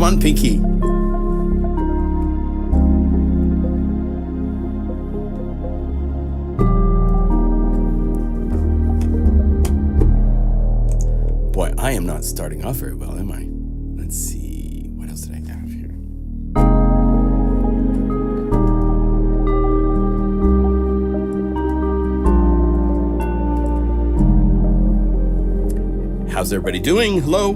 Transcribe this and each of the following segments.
on, Pinky. Boy, I am not starting off very well, am I? Let's see. What else did I have here? How's everybody doing? Hello?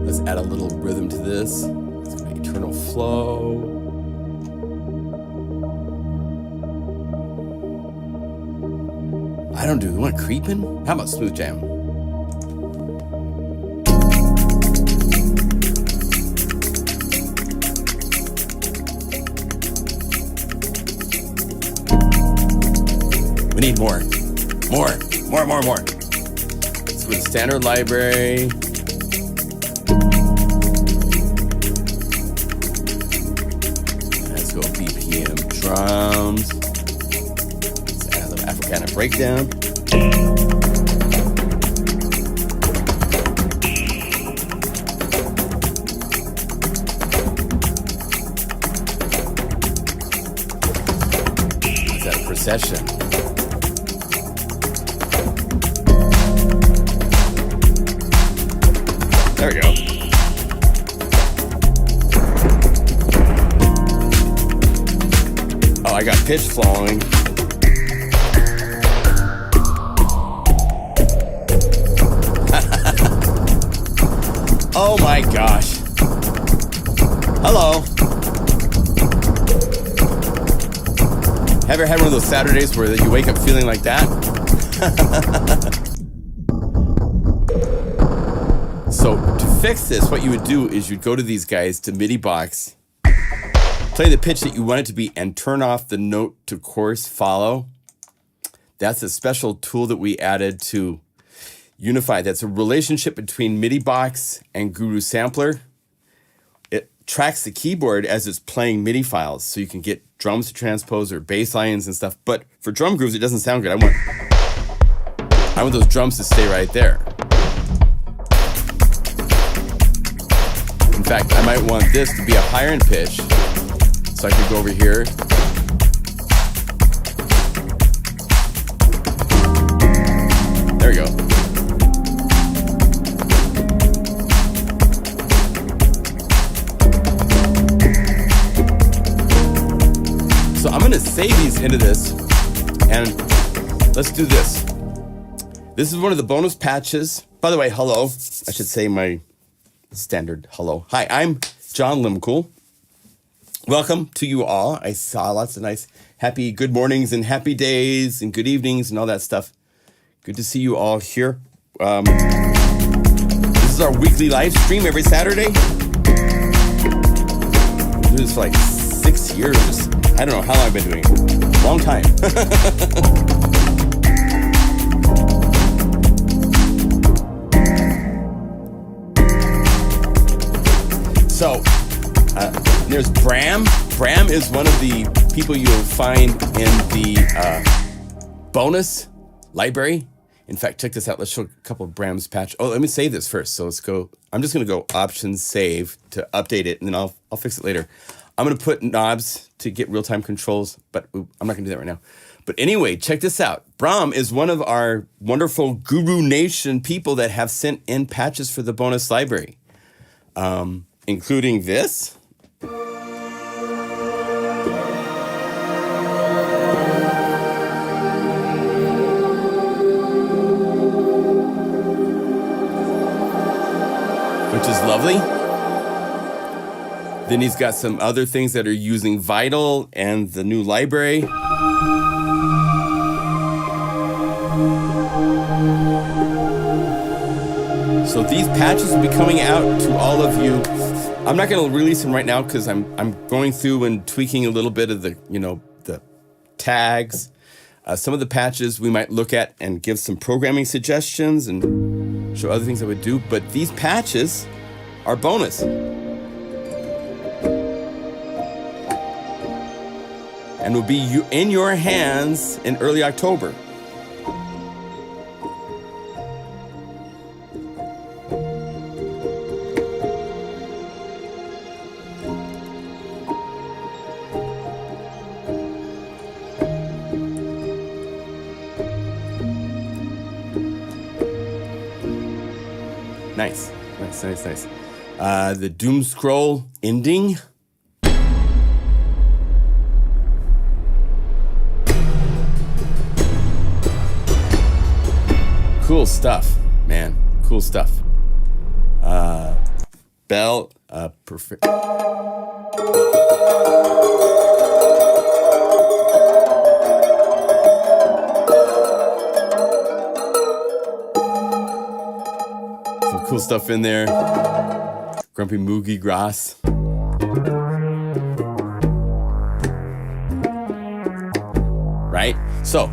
Let's add a little rhythm to this. It's gonna be Eternal Flow. I don't do. You want creeping? How about Smooth Jam? We need more. More. Let's go with standard library. Let's go BPM drums. Let's add a little Africana breakdown. Let's add a procession. There we go. Oh, I got pitch flowing. Oh my gosh. Hello. Have you ever had one of those Saturdays where you wake up feeling like that? So to fix this, what you would do is you'd go to these guys to MIDI box, play the pitch that you want it to be, and turn off the note to course follow. That's a special tool that we added to Unify. That's a relationship between MIDI box and Guru Sampler. It tracks the keyboard as it's playing MIDI files, so you can get drums to transpose or bass lines and stuff. But for drum grooves, it doesn't sound good. I want those drums to stay right there. In fact, I might want this to be a higher in pitch, so I could go over here. There we go. So I'm gonna save these into this, and let's do this. This is one of the bonus patches. By the way, hello. I should say my standard hello. Hi, I'm John Lehmkuhl. Welcome to you all. I saw lots of nice happy good mornings and happy days and good evenings and all that stuff. Good to see you all here. This is our weekly live stream every Saturday. I do this for like 6 years. I don't know how long I've been doing it. Long time. So, there's Bram. Bram is one of the people you'll find in the bonus library. In fact, check this out. Let's show a couple of Bram's patch. Oh, let me save this first. So let's go. I'm just going to go Options Save to update it, and then I'll fix it later. I'm going to put knobs to get real-time controls, but I'm not going to do that right now. But anyway, check this out. Bram is one of our wonderful Guru Nation people that have sent in patches for the bonus library, including this. Which is lovely. Then he's got some other things that are using Vital and the new library. So these patches will be coming out to all of you. I'm not going to release them right now because I'm going through and tweaking a little bit of the the tags. Some of the patches we might look at and give some programming suggestions and show other things I would do. But these patches are bonus. And will be in your hands in early October. Nice. The Doom Scroll ending. Cool stuff, man. Cool stuff. Bell, perfect. Some cool stuff in there. Grumpy Moogie Grass. Right? So,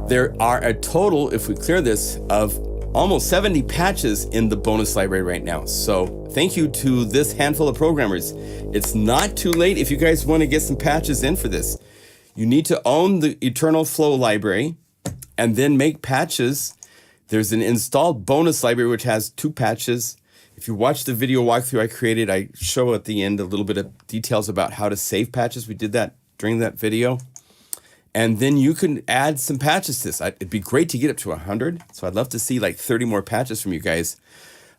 there are a total, if we clear this, of almost 70 patches in the bonus library right now. So thank you to this handful of programmers. It's not too late if you guys want to get some patches in for this. You need to own the Eternal Flow library and then make patches. There's an installed bonus library which has 2 patches. If you watch the video walkthrough I created, I show at the end a little bit of details about how to save patches. We did that during that video. And then you can add some patches to this. It'd be great to get up to 100. So I'd love to see like 30 more patches from you guys.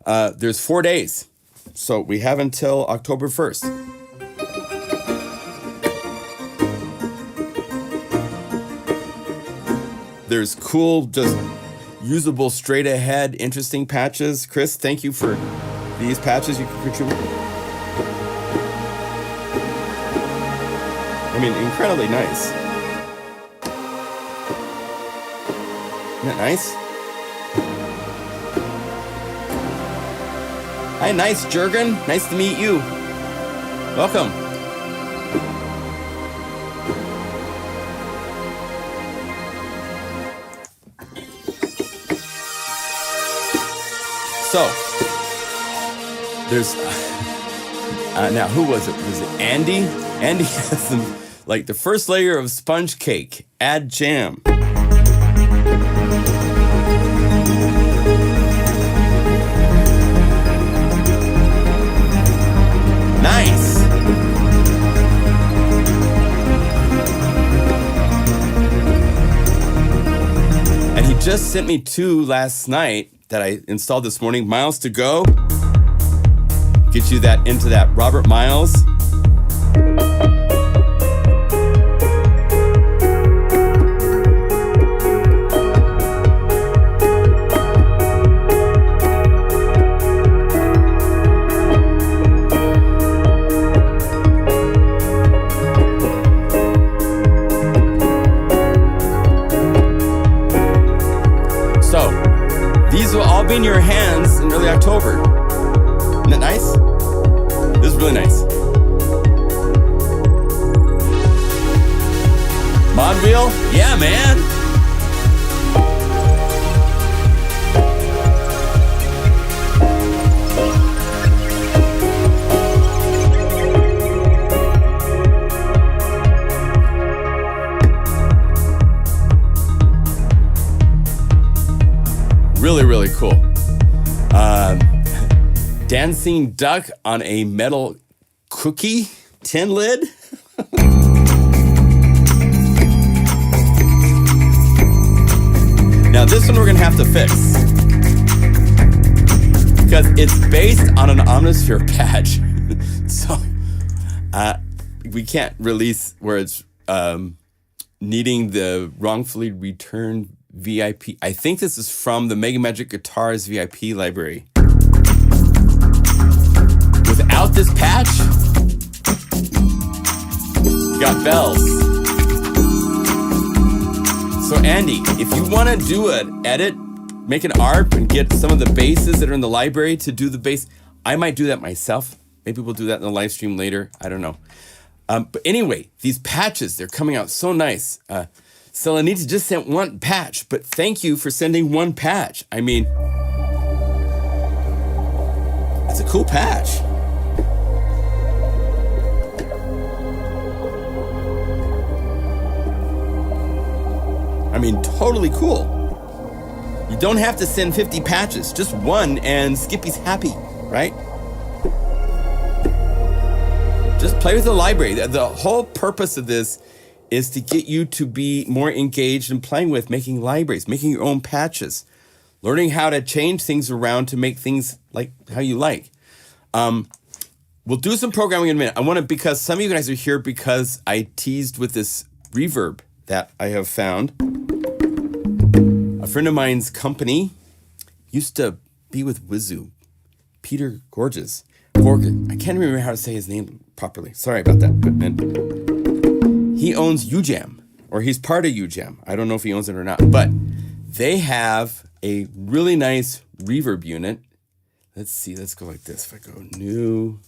There's 4 days. So we have until October 1st. There's cool, just usable, straight ahead, interesting patches. Chris, thank you for these patches you can contribute. I mean, incredibly nice. Isn't that nice? Hi, nice, Jurgen. Nice to meet you. Welcome. So, there's, now who was it? Was it Andy? Andy has some, like the first layer of sponge cake. Add jam. Nice. And he just sent me 2 last night that I installed this morning. Miles to Go. Get you that into that Robert Miles. Be in your hands in early October. Isn't that nice? This is really nice. Mod wheel? Yeah, man. Really, really cool. Dancing duck on a metal cookie tin lid. Now this one we're gonna have to fix because it's based on an Omnisphere patch. So we can't release where it's needing the wrongfully returned VIP. I think this is from the Mega Magic Guitars VIP library. Without this patch, you got bells. So Andy, if you want to do an edit, make an ARP and get some of the basses that are in the library to do the bass, I might do that myself. Maybe we'll do that in the live stream later. I don't know. But anyway, these patches, they're coming out so nice. Selenita just sent 1 patch, but thank you for sending 1 patch. I mean, it's a cool patch. I mean, totally cool. You don't have to send 50 patches, just 1 and Skippy's happy, right? Just play with the library. The whole purpose of this is to get you to be more engaged in playing with making libraries, making your own patches. learning how to change things around to make things like how you like. We'll do some programming in a minute. I want to, because some of you guys are here because I teased with this reverb that I have found. A friend of mine's company used to be with Wizu, Peter Gorges. I can't remember how to say his name properly. Sorry about that. But he owns UJAM, or he's part of UJAM. I don't know if he owns it or not, but they have a really nice reverb unit. Let's see, let's go like this. If I go new,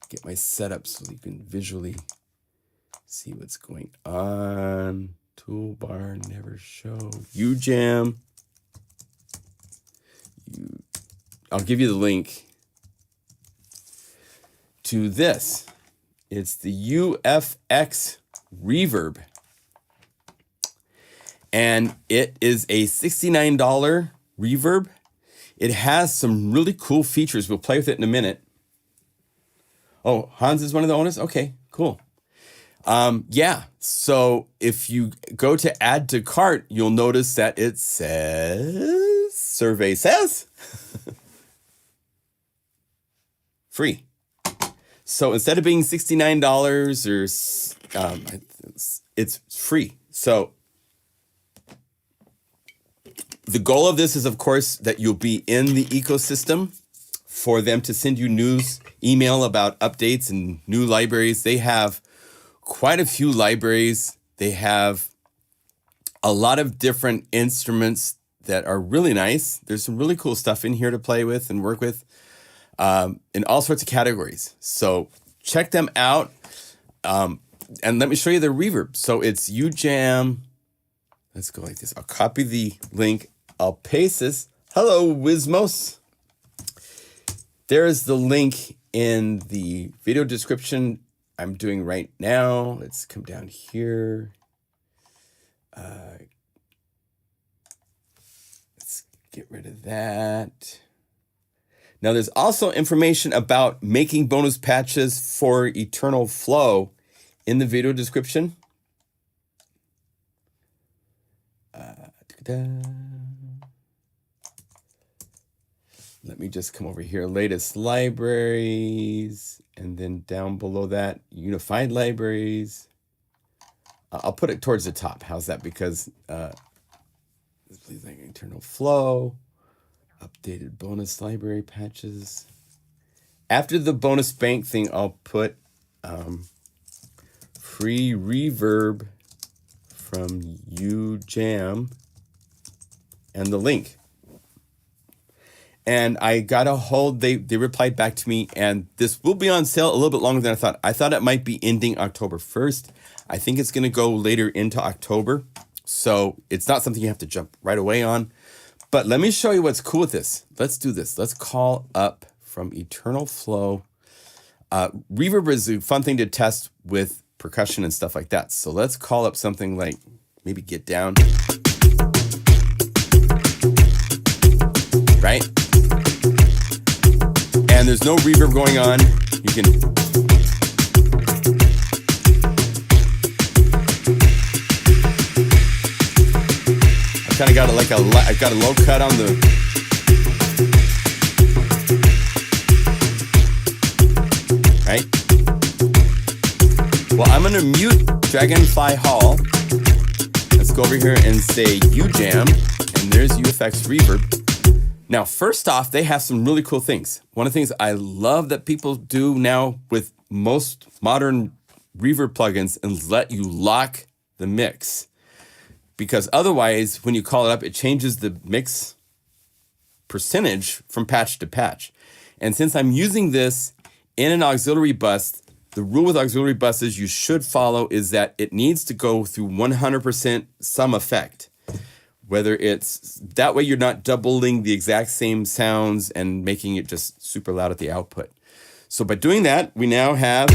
get my setup so you can visually see what's going on. Toolbar, never show. UJAM. I'll give you the link to this. It's the UFX Reverb. And it is a $69 reverb. It has some really cool features. We'll play with it in a minute. Oh, Hans is one of the owners? Okay, cool. Yeah, so if you go to add to cart, you'll notice that it says, survey says, free. So instead of being $69 or it's free. So the goal of this is, of course, that you'll be in the ecosystem for them to send you email about updates and new libraries. They have quite a few libraries. They have a lot of different instruments that are really nice. There's some really cool stuff in here to play with and work with in all sorts of categories. So check them out. And let me show you the reverb. So it's UJAM. Let's go like this. I'll copy the link. I'll paste this. Hello, Wismos. There's the link in the video description I'm doing right now. Let's come down here. Let's get rid of that. Now, there's also information about making bonus patches for Eternal Flow in the video description. Let me just come over here. Latest libraries. And then down below that, unified libraries. I'll put it towards the top. How's that? Because please like Eternal Flow. Updated bonus library patches. After the bonus bank thing, I'll put free reverb from UJAM and the link. And I got a hold, they replied back to me, and this will be on sale a little bit longer than I thought. I thought it might be ending October 1st. I think it's going to go later into October. So it's not something you have to jump right away on. But let me show you what's cool with this. Let's do this. Let's call up from Eternal Flow. Reverb is a fun thing to test with percussion and stuff like that. So let's call up something like maybe Get Down. Right? And there's no reverb going on. You can I kind of got it like I got a low cut on the right. Well, I'm gonna mute Dragonfly Hall. Let's go over here and say UJAM, and there's UFX Reverb. Now, first off, they have some really cool things. One of the things I love that people do now with most modern reverb plugins is let you lock the mix. Because otherwise, when you call it up, it changes the mix percentage from patch to patch. And since I'm using this in an auxiliary bus, the rule with auxiliary buses you should follow is that it needs to go through 100% some effect. Whether it's that way, you're not doubling the exact same sounds and making it just super loud at the output. So by doing that, we now have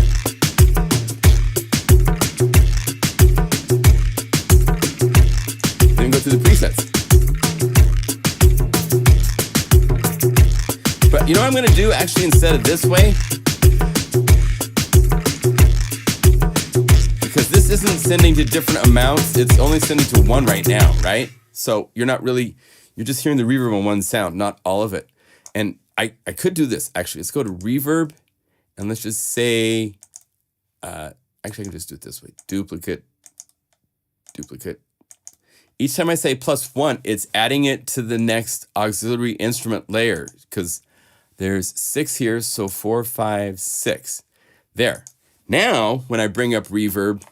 then go through the presets. But you know what I'm going to do actually instead of this way? Because this isn't sending to different amounts. It's only sending to one right now, right? So you're not really, you're just hearing the reverb on one sound, not all of it. And I could do this, actually. Let's go to reverb, and let's just say, actually, I can just do it this way. Duplicate. Each time I say +1, it's adding it to the next auxiliary instrument layer, because there's 6 here, so 4, 5, 6. There. Now, when I bring up reverb,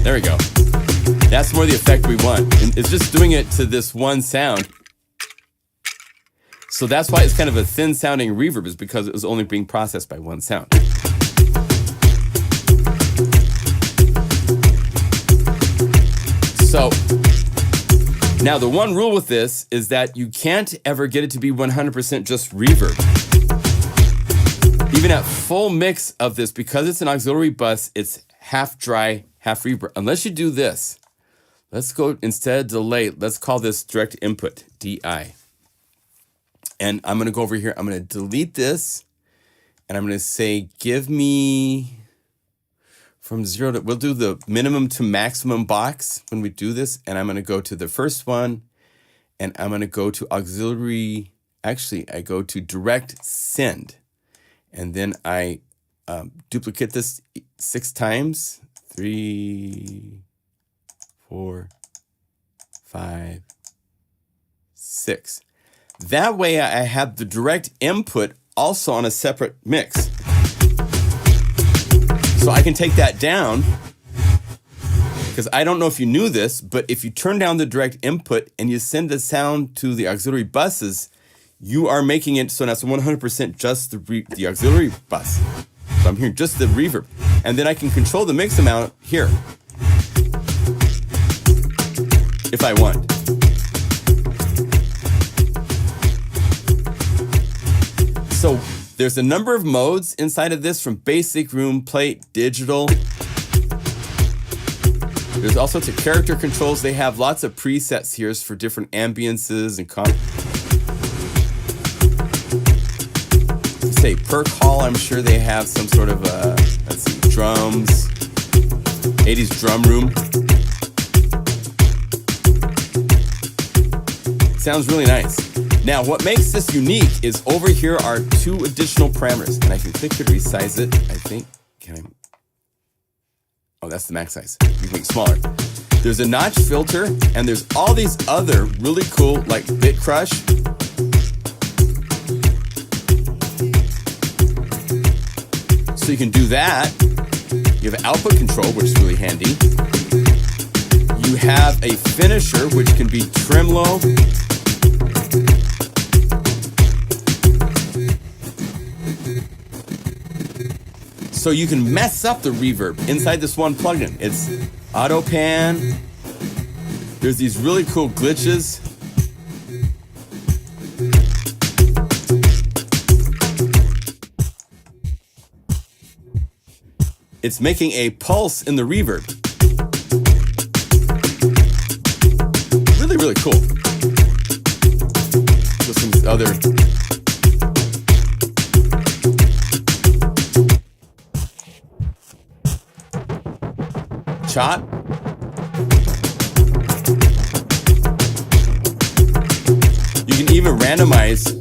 there we go. That's more the effect we want. And it's just doing it to this one sound. So that's why it's kind of a thin sounding reverb, is because it was only being processed by one sound. So now the one rule with this is that you can't ever get it to be 100% just reverb. Even at full mix of this, because it's an auxiliary bus, it's half dry, half reverb. Unless you do this. Let's go, instead of delay, let's call this direct input, DI. And I'm going to go over here. I'm going to delete this. And I'm going to say, give me from 0 to, we'll do the minimum to maximum box when we do this. And I'm going to go to the first one. And I'm going to go to auxiliary. Actually, I go to direct send. And then I duplicate this 6 times. 3, 4, 5, 6. That way I have the direct input also on a separate mix. So I can take that down, because I don't know if you knew this, but if you turn down the direct input and you send the sound to the auxiliary buses, you are making it so that's 100% just the auxiliary bus. So I'm hearing just the reverb. And then I can control the mix amount here, if I want. So there's a number of modes inside of this, from basic, room plate, digital. There's all sorts of character controls. They have lots of presets here for different ambiances and say per call, I'm sure they have some sort of let's see, drums, 80s drum room. Sounds really nice. Now, what makes this unique is over here are 2 additional parameters, and I can click to resize it, I think. Can I? Oh, that's the max size. You can make it smaller. There's a notch filter, and there's all these other really cool, like bit crush. So you can do that. You have output control, which is really handy. You have a finisher, which can be trim low. So you can mess up the reverb inside this one plugin. It's auto pan. There's these really cool glitches. It's making a pulse in the reverb. Really, really cool. So some other chop. You can even randomize.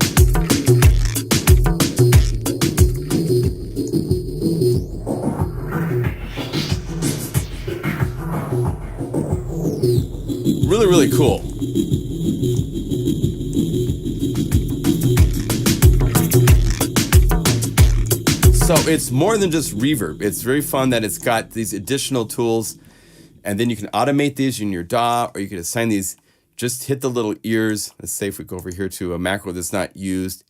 Really, really cool. So it's more than just reverb. It's very fun that it's got these additional tools, and then you can automate these in your DAW, or you can assign these. Just hit the little ears. Let's say if we go over here to a macro that's not used,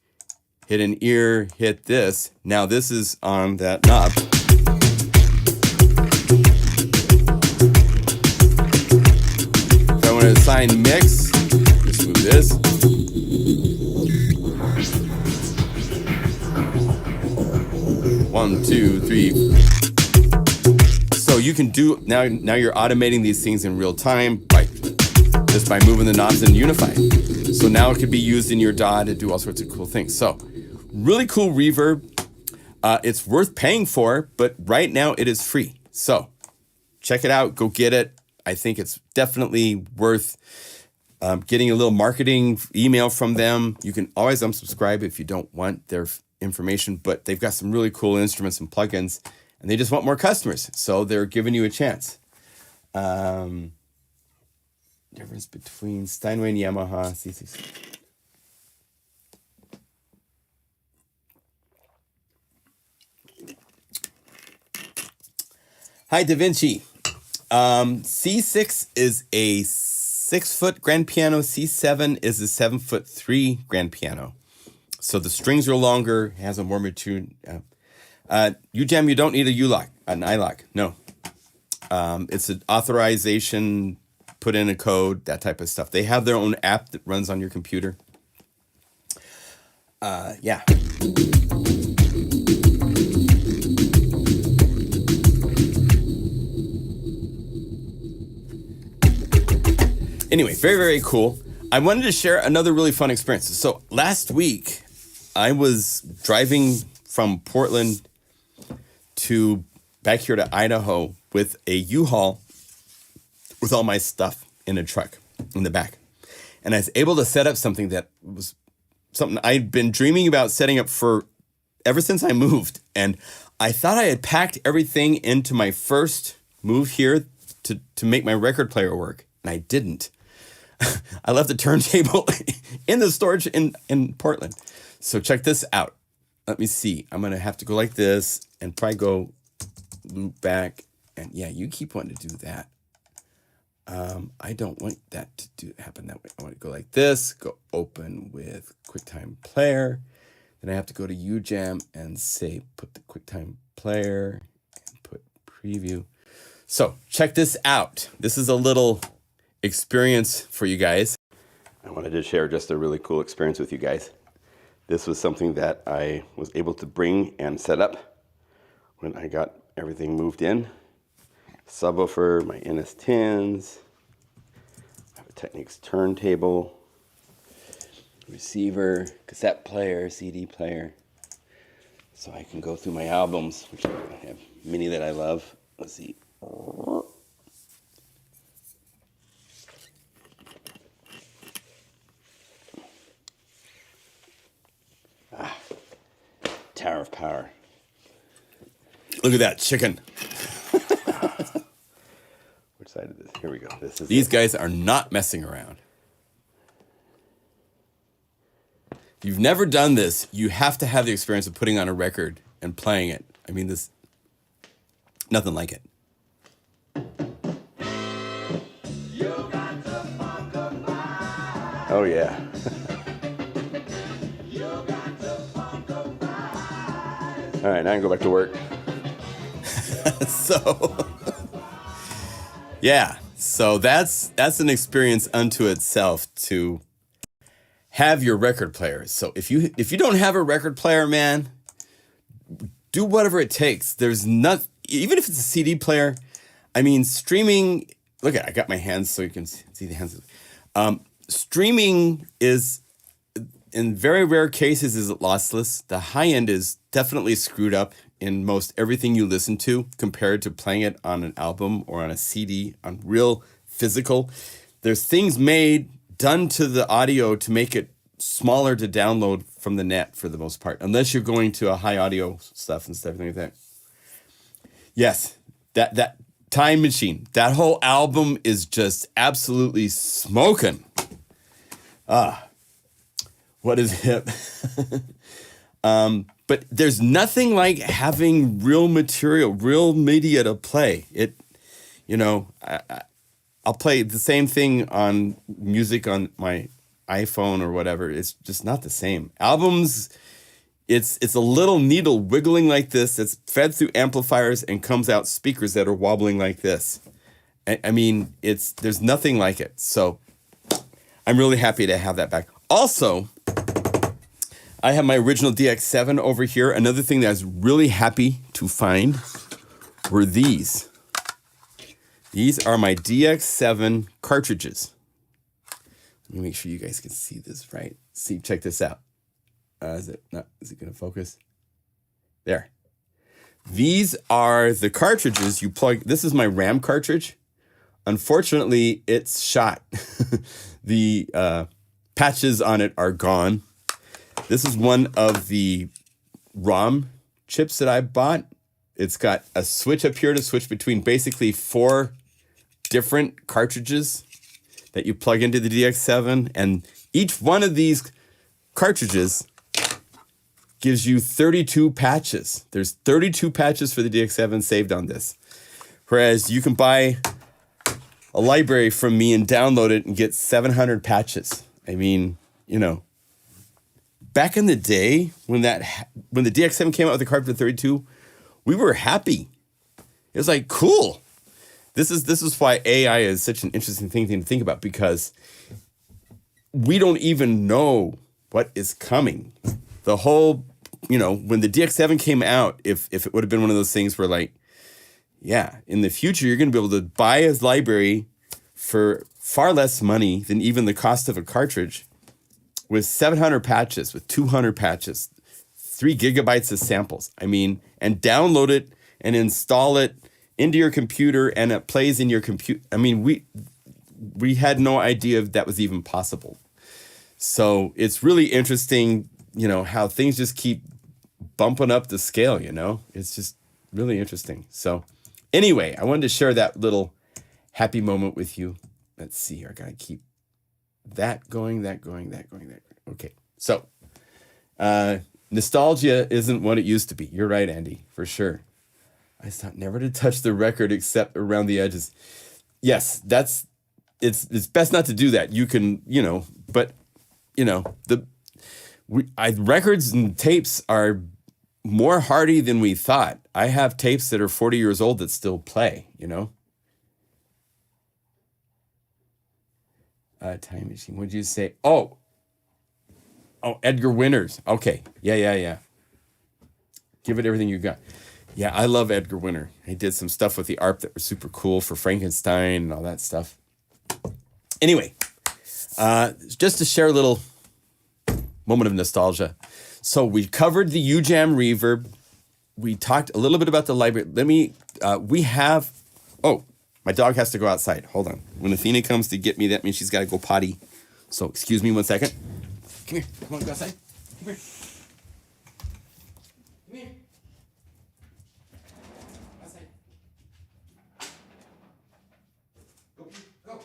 hit an ear, hit this. Now this is on that knob. If I want to assign mix, just move this. One, two, three. So you can do, now you're automating these things in real time just by moving the knobs in Unify. So now it could be used in your DAW to do all sorts of cool things. So really cool reverb. It's worth paying for, but right now it is free. So check it out, go get it. I think it's definitely worth getting a little marketing email from them. You can always unsubscribe if you don't want their information, but they've got some really cool instruments and plugins, and they just want more customers, so they're giving you a chance. Difference between Steinway and Yamaha C6. Hi, Da Vinci. C6 is a 6-foot grand piano. C7 is a 7'3" grand piano. So the strings are longer, has a more mature. UJAM, you don't need a U-lock, an I-lock. No. It's an authorization, put in a code, that type of stuff. They have their own app that runs on your computer. Yeah. Anyway, very, very cool. I wanted to share another really fun experience. So last week, I was driving from Portland to back here to Idaho with a U-Haul with all my stuff in a truck in the back. And I was able to set up something that was something I'd been dreaming about setting up for ever since I moved. And I thought I had packed everything into my first move here to make my record player work. And I didn't. I left the turntable in the storage in Portland. So check this out. Let me see. I'm going to have to go like this and probably go loop back. And yeah, you keep wanting to do that. I don't want that to happen that way. I want to go like this, go open with QuickTime Player. Then I have to go to UJAM and say, put the QuickTime Player and put preview. So check this out. This is a little experience for you guys. I wanted to share just a really cool experience with you guys. This was something that I was able to bring and set up when I got everything moved in. Subwoofer, my NS10s, I have a Technics turntable, receiver, cassette player, CD player. So I can go through my albums, which I have many that I love. Let's see. Tower of Power. Look at that chicken. Which side of this? Here we go. This is These guys are not messing around. If you've never done this, you have to have the experience of putting on a record and playing it. I mean, this, nothing like it. Oh yeah. All right, now I can go back to work. So that's an experience unto itself to have your record player. So if you don't have a record player, man, do whatever it takes. There's not, even if it's a CD player. I mean, streaming. Look at, I got my hands so you can see the hands. Streaming is, in very rare cases, is lossless. The high end is definitely screwed up in most everything you listen to compared to playing it on an album or on a CD, on real physical. There's things done to the audio to make it smaller to download from the net for the most part, unless you're going to a high audio stuff and stuff like that. Yes, that Time Machine, that whole album is just absolutely smoking. What is hip? But there's nothing like having real material, real media to play. I'll play the same thing on music on my iPhone or whatever. It's just not the same. Albums, it's a little needle wiggling like this. It's fed through amplifiers and comes out speakers that are wobbling like this. I mean, there's nothing like it. So I'm really happy to have that back. Also, I have my original DX7 over here. Another thing that I was really happy to find were these. These are my DX7 cartridges. Let me make sure you guys can see this right. See, check this out. Is it going to focus? There. These are the cartridges you plug. This is my RAM cartridge Unfortunately, it's shot. The patches on it are gone. This is one of the ROM chips that I bought. It's got a switch up here to switch between basically 4 different cartridges that you plug into the DX7. And each one of these cartridges gives you 32 patches. There's 32 patches for the DX7 saved on this. Whereas you can buy a library from me and download it and get 700 patches. I mean, you know, back in the day when the DX7 came out with the cartridge 32, we were happy. It was like, cool. This is why AI is such an interesting thing to think about, because we don't even know what is coming. The whole, you know, when the DX7 came out, if it would have been one of those things where like, yeah, in the future, you're going to be able to buy a library for far less money than even the cost of a cartridge with 700 patches, with 200 patches, 3 gigabytes of samples. I mean, and download it and install it into your computer and it plays in your computer. I mean, we had no idea that was even possible. So it's really interesting, you know, how things just keep bumping up the scale, you know? It's just really interesting. So anyway, I wanted to share that little happy moment with you. Let's see here. I gotta keep that going. Okay. So nostalgia isn't what it used to be. You're right, Andy, for sure. I thought never to touch the record except around the edges. Yes, it's best not to do that. You can, you know, but you know, records and tapes are more hardy than we thought. I have tapes that are 40 years old that still play, you know. Time machine. What'd you say? Oh, Edgar Winters. Okay. Yeah. Give it everything you got. Yeah, I love Edgar Winter. He did some stuff with the ARP that was super cool for Frankenstein and all that stuff. Anyway, just to share a little moment of nostalgia. So we covered the UJAM reverb. We talked a little bit about the library. My dog has to go outside. Hold on. When Athena comes to get me, that means she's got to go potty. So excuse me 1 second. Come here. Come on, go outside. Come here. Come here. Outside. Go.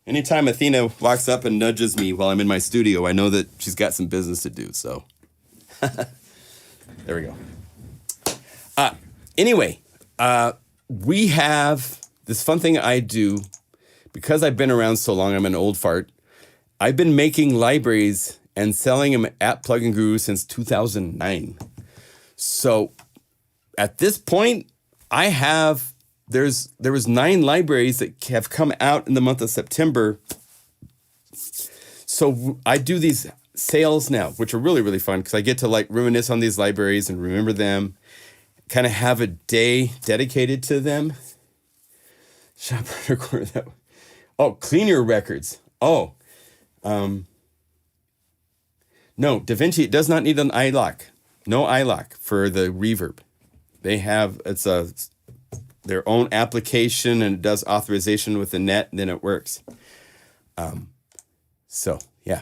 Anytime Athena walks up and nudges me while I'm in my studio, I know that she's got some business to do. So there we go. Anyway, we have this fun thing I do because I've been around so long. I'm an old fart. I've been making libraries and selling them at Plugin Guru since 2009. So at this point, there was 9 libraries that have come out in the month of September. So I do these sales now, which are really, really fun because I get to like reminisce on these libraries and remember them, kind of have a day dedicated to them. Shop corner that. Oh, Clean Your Records. Oh, no, DaVinci does not need an iLock. No iLock for the reverb. They have their own application and it does authorization with the net, and then it works. So yeah,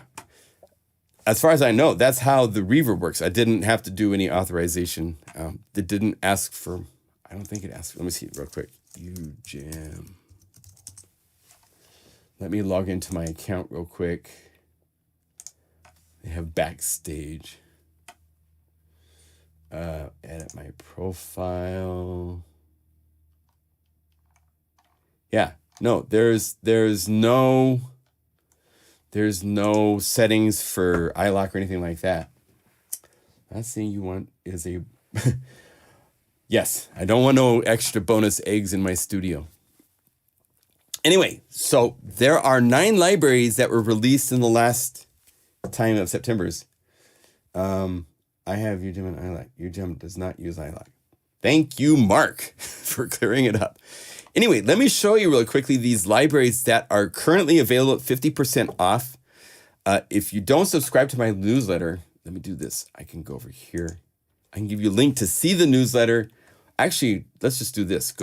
as far as I know, that's how the reverb works. I didn't have to do any authorization. It didn't ask for. I don't think it asked. Let me see it real quick. UJAM. Let me log into my account real quick. They have Backstage. Edit my profile. Yeah, no, there's no settings for iLock or anything like that. Last thing you want is a yes, I don't want no extra bonus eggs in my studio. Anyway, so there are 9 libraries that were released in the last time of September's. I have UJAM and iLock. UJAM does not use iLock. Thank you, Mark, for clearing it up. Anyway, let me show you really quickly these libraries that are currently available at 50% off. If you don't subscribe to my newsletter, let me do this. I can go over here. I can give you a link to see the newsletter. Actually, let's just do this.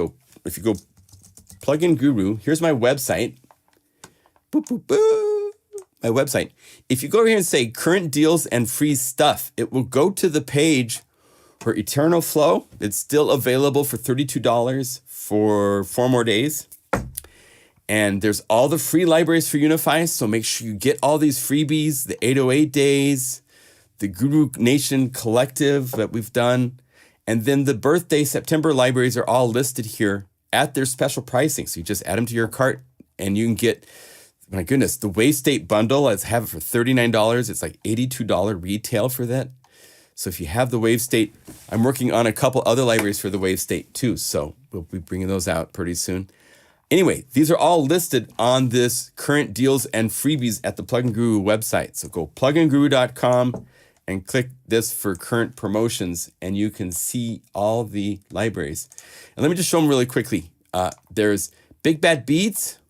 If you go Plugin Guru, here's my website. Boop, boop, boop. My website. If you go over here and say current deals and free stuff, it will go to the page for Eternal Flow. It's still available for $32 for 4 more days. And there's all the free libraries for Unify, so make sure you get all these freebies, the 808 days, the Guru Nation Collective that we've done, and then the birthday September libraries are all listed here at their special pricing. So you just add them to your cart, and you can get, my goodness, the Wave State bundle. I have it for $39. It's like $82 retail for that. So if you have the Wave State, I'm working on a couple other libraries for the Wave State too, so we'll be bringing those out pretty soon. Anyway, these are all listed on this current deals and freebies at the Plugin Guru website. So go pluginguru.com and click this for current promotions, and you can see all the libraries. And let me just show them really quickly. There's Big Bad Beats,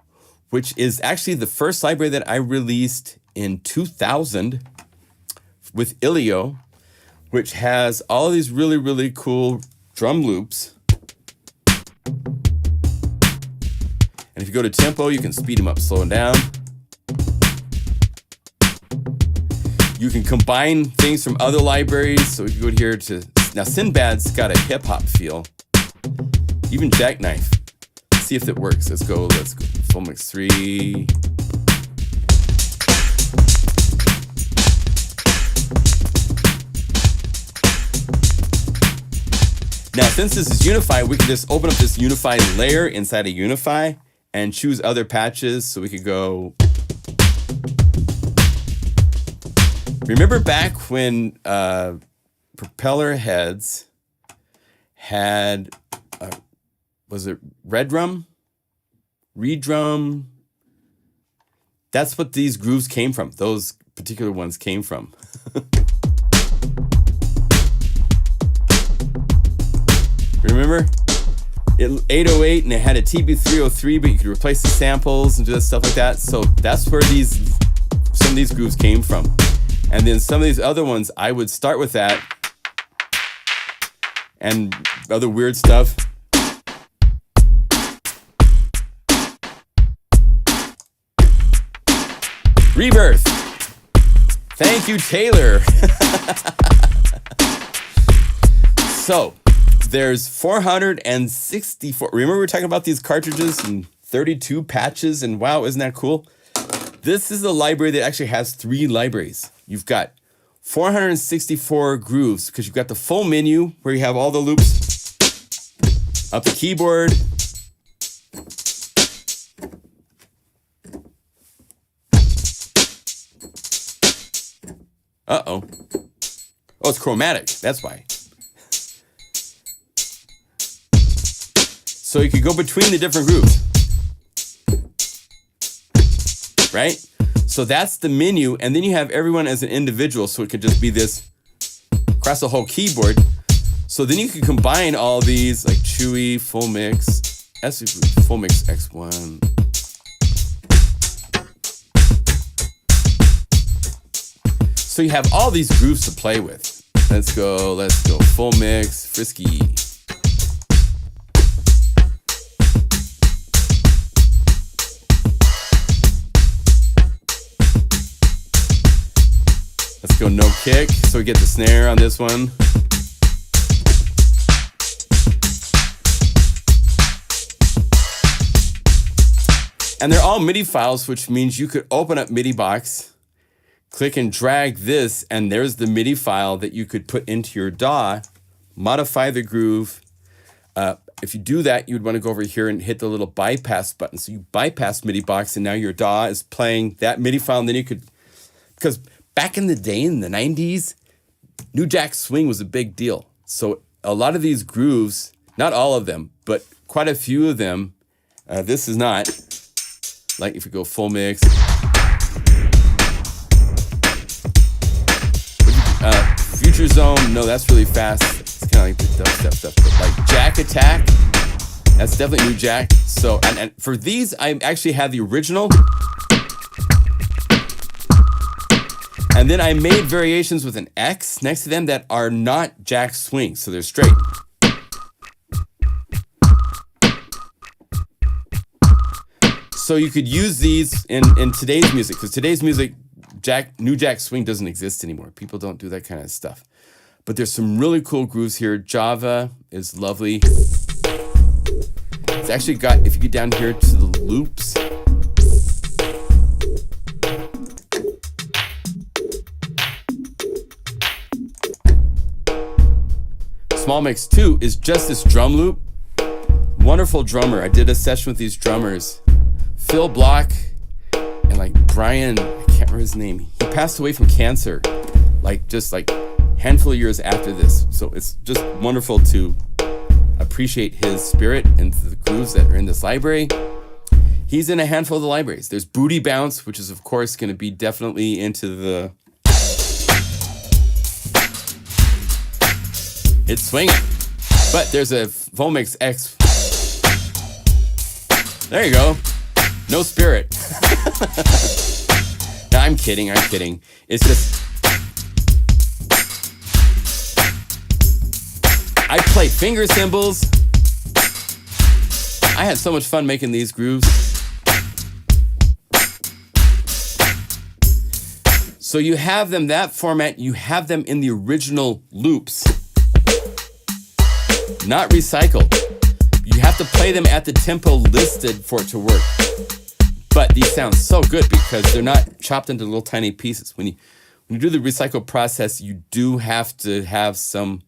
which is actually the first library that I released in 2000 with Ilio, which has all these really, really cool drum loops. And if you go to tempo, you can speed them up, slow them down. You can combine things from other libraries. So if you go here to, now Sinbad's got a hip hop feel. Even Jackknife. Let's see if it works. Let's go full mix 3. Now, since this is Unify, we can just open up this Unify layer inside of Unify and choose other patches. So we could go. Remember back when propeller heads had, was it red drum? Reed drum? That's what these grooves came from. Those particular ones came from. Remember? 808 and it had a TB303, but you could replace the samples and do that stuff like that. So that's where some of these grooves came from. And then some of these other ones, I would start with that and other weird stuff. Rebirth. Thank you, Taylor. So there's 464. Remember we were talking about these cartridges and 32 patches, and wow, isn't that cool? This is a library that actually has 3 libraries. You've got 464 grooves because you've got the full menu where you have all the loops up the keyboard. Uh-oh. Oh, it's chromatic. That's why. So you could go between the different grooves. Right? So that's the menu, and then you have everyone as an individual, so it could just be this across the whole keyboard. So then you can combine all these, like Chewy, Full Mix, Full Mix X1. So you have all these grooves to play with. Let's go Full Mix, Frisky. Let's go no kick, so we get the snare on this one. And they're all MIDI files, which means you could open up MIDI box, click and drag this, and there's the MIDI file that you could put into your DAW, modify the groove. If you do that, you would want to go over here and hit the little bypass button. So you bypass MIDI box, and now your DAW is playing that MIDI file, and then you could, because back in the day, in the 90s, New Jack Swing was a big deal. So a lot of these grooves, not all of them, but quite a few of them, this is not, like if you go Full Mix, Future Zone, no, that's really fast. It's kind of like the dubstep stuff, but like Jack Attack, that's definitely New Jack. So, and for these, I actually have the original. And then I made variations with an X next to them that are not jack swing, so they're straight. So you could use these in today's music, because today's music, new jack swing doesn't exist anymore. People don't do that kind of stuff. But there's some really cool grooves here. Java is lovely. It's actually got, if you get down here to the loops, Small Mix 2 is just this drum loop. Wonderful drummer. I did a session with these drummers, Phil Block and like Brian, I can't remember his name. He passed away from cancer, just a handful of years after this. So it's just wonderful to appreciate his spirit and the grooves that are in this library. He's in a handful of the libraries. There's Booty Bounce, which is of course going to be definitely into the... It's swinging. But there's a Vomix X. There you go. No spirit. No, I'm kidding. It's just... I play finger cymbals. I had so much fun making these grooves. So you have them that format, you have them in the original loops, not recycled. You have to play them at the tempo listed for it to work. But these sound so good because they're not chopped into little tiny pieces. When you do the recycle process, you do have to have some...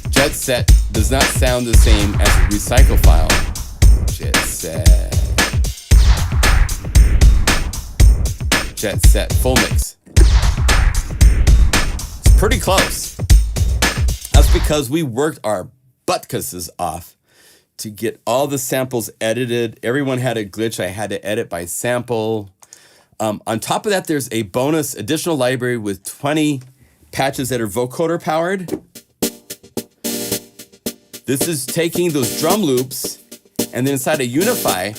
Jet Set does not sound the same as a recycle file. Jet Set full mix. It's pretty close. That's because we worked our buttcusses off to get all the samples edited. Everyone had a glitch I had to edit by sample. On top of that, there's a bonus additional library with 20 patches that are vocoder powered. This is taking those drum loops, and then inside of Unify,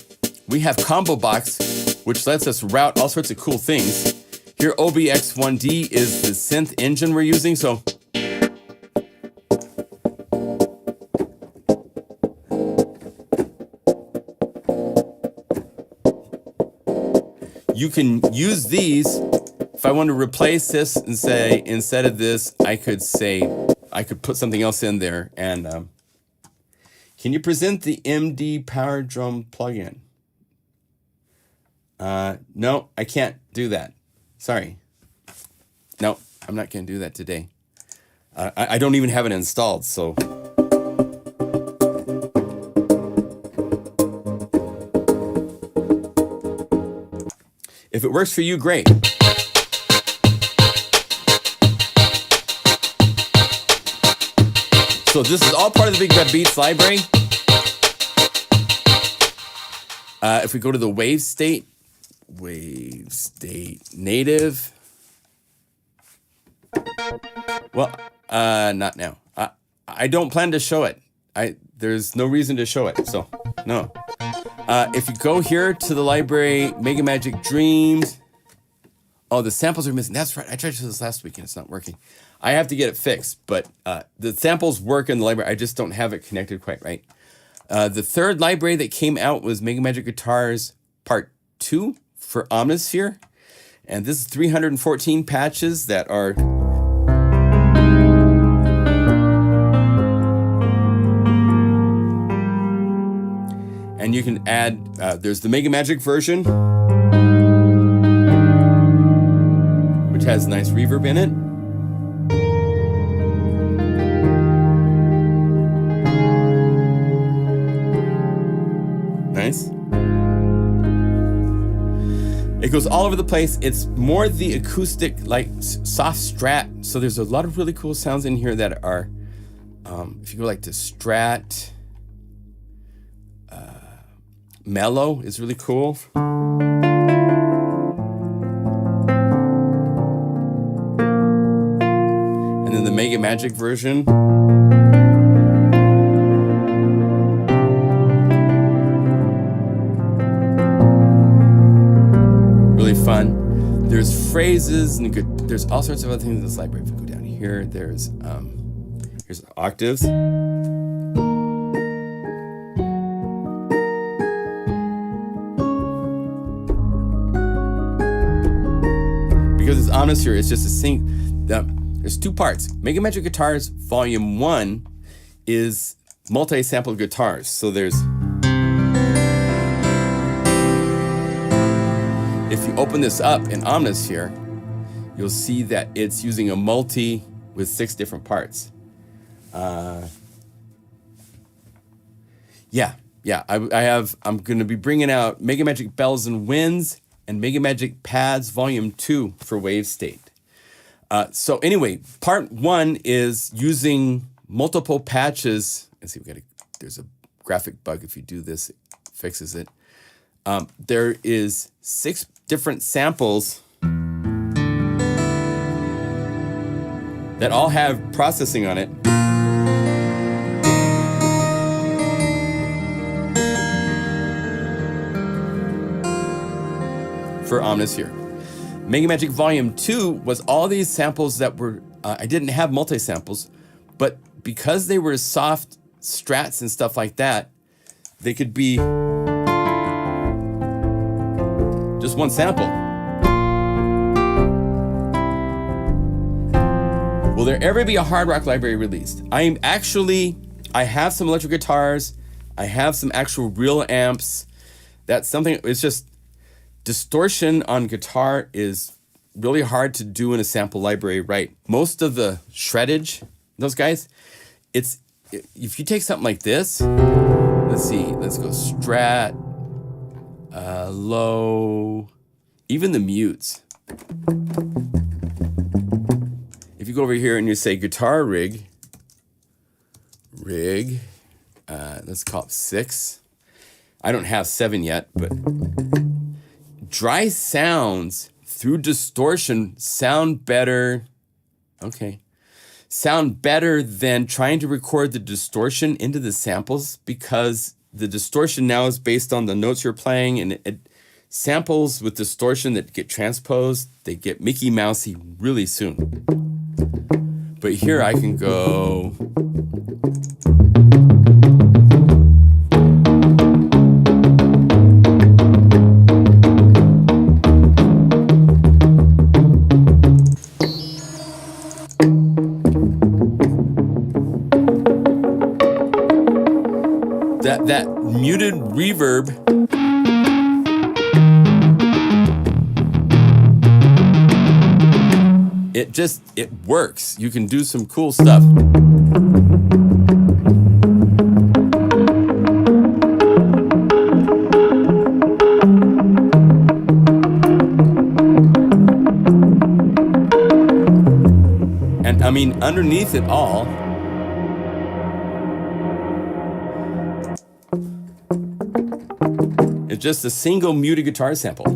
we have Combo Box, which lets us route all sorts of cool things. Here, OBX1D is the synth engine we're using, so you can use these. If I want to replace this and say, instead of this, I could put something else in there. And can you present the MD Power Drum plugin? No, I can't do that. Sorry. No, I'm not going to do that today. I don't even have it installed, so... If it works for you, great. So this is all part of the Big Red Beats library. If we go to the wave state native. Well, not now. I don't plan to show it. There's no reason to show it, so no. If you go here to the library, Mega Magic Dreams. Oh, the samples are missing. That's right. I tried to do this last week and it's not working. I have to get it fixed, but the samples work in the library. I just don't have it connected quite right. The third library that came out was Mega Magic Guitars Part 2 for Omnisphere. And this is 314 patches that are... And you can add, there's the Mega Magic version, which has nice reverb in it. Nice. It goes all over the place. It's more the acoustic, like soft strat. So there's a lot of really cool sounds in here that are, if you go like to strat, mellow is really cool. And then the Mega Magic version. Really fun. phrases, and there's all sorts of other things in this library. If we go down here, here's octaves. Because it's Omnisphere, it's just a there's two parts. Mega Magic Guitars Volume 1 is multi-sampled guitars. So there's, if you open this up in Omnisphere, you'll see that it's using a multi with 6 different parts. I'm going to be bringing out Mega Magic Bells and Winds and Mega Magic Pads Volume 2 for Wave State. So anyway, part 1 is using multiple patches. Let's see, there's a graphic bug. If you do this, it fixes it. There is 6 different samples that all have processing on it. For Omnisphere. Mega Magic Volume 2 was all these samples that were, I didn't have multi-samples, but because they were soft strats and stuff like that, they could be just one sample. Will there ever be a hard rock library released? I have some electric guitars. I have some actual real amps. That's something, it's just, distortion on guitar is really hard to do in a sample library, right? Most of the shreddage, those guys, if you take something like this, let's go Strat, low, even the mutes. If you go over here and you say guitar rig, let's call it 6. I don't have 7 yet, but dry sounds through distortion sound better. Okay. Sound better than trying to record the distortion into the samples, because the distortion now is based on the notes you're playing, and it samples with distortion that get transposed, they get Mickey Mousey really soon. But here I can go. That muted reverb it works. You can do some cool stuff. And I mean, underneath it all, it's just a single muted guitar sample.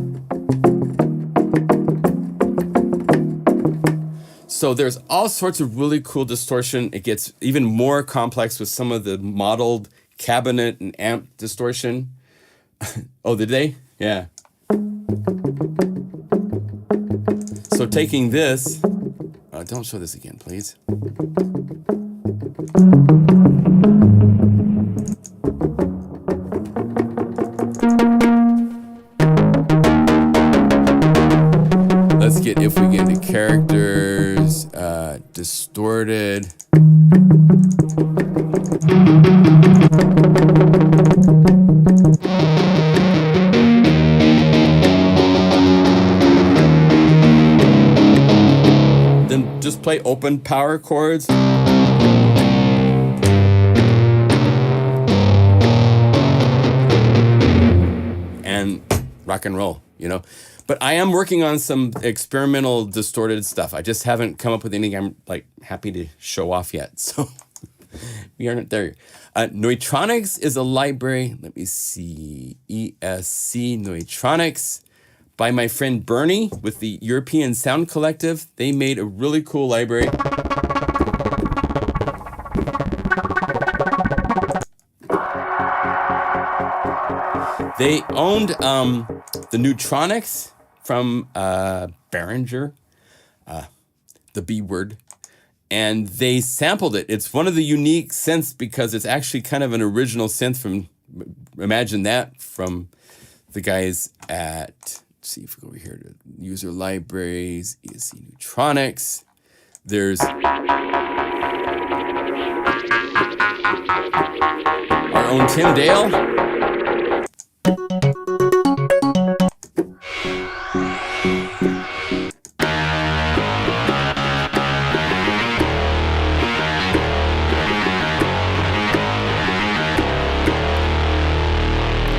So there's all sorts of really cool distortion. It gets even more complex with some of the modeled cabinet and amp distortion. Oh, did they? Yeah. So taking this, don't show this again, please. Let's get, if we get into characters, distorted. Then just play open power chords. And rock and roll, you know. But I am working on some experimental distorted stuff. I just haven't come up with anything I'm like happy to show off yet. So we aren't there. Neutronics is a library. Let me see. ESC Neutronics by my friend Bernie with the European Sound Collective. They made a really cool library. They owned the Neutronics from Behringer, the B word, and they sampled it. It's one of the unique synths because it's actually kind of an original synth from, imagine that, from the guys at, let's see if we go over here to user libraries, ESC Neutronics. There's our own Tim Dale.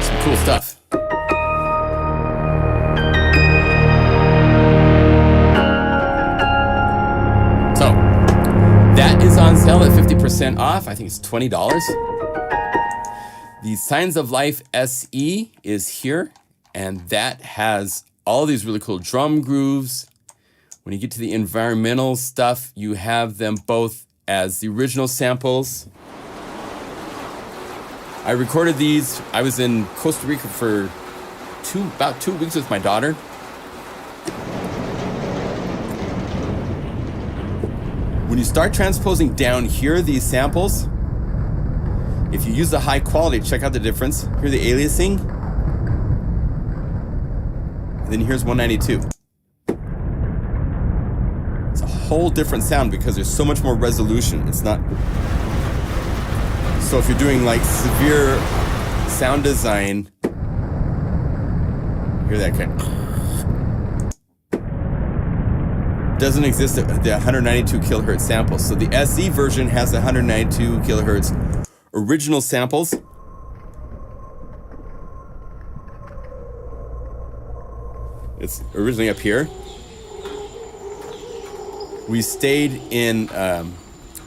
Some cool stuff. That is on sale at 50% off. I think it's $20. The Signs of Life SE is here, and that has all these really cool drum grooves. When you get to the environmental stuff, you have them both as the original samples. I recorded these. I was in Costa Rica for about 2 weeks with my daughter. When you start transposing down here, these samples, if you use the high quality, check out the difference. Hear the aliasing. And then here's 192. It's a whole different sound because there's so much more resolution. It's not... So if you're doing like severe sound design, hear that kind of... Doesn't exist at the 192 kilohertz samples. So the SE version has the 192 kilohertz original samples. It's originally up here. We stayed in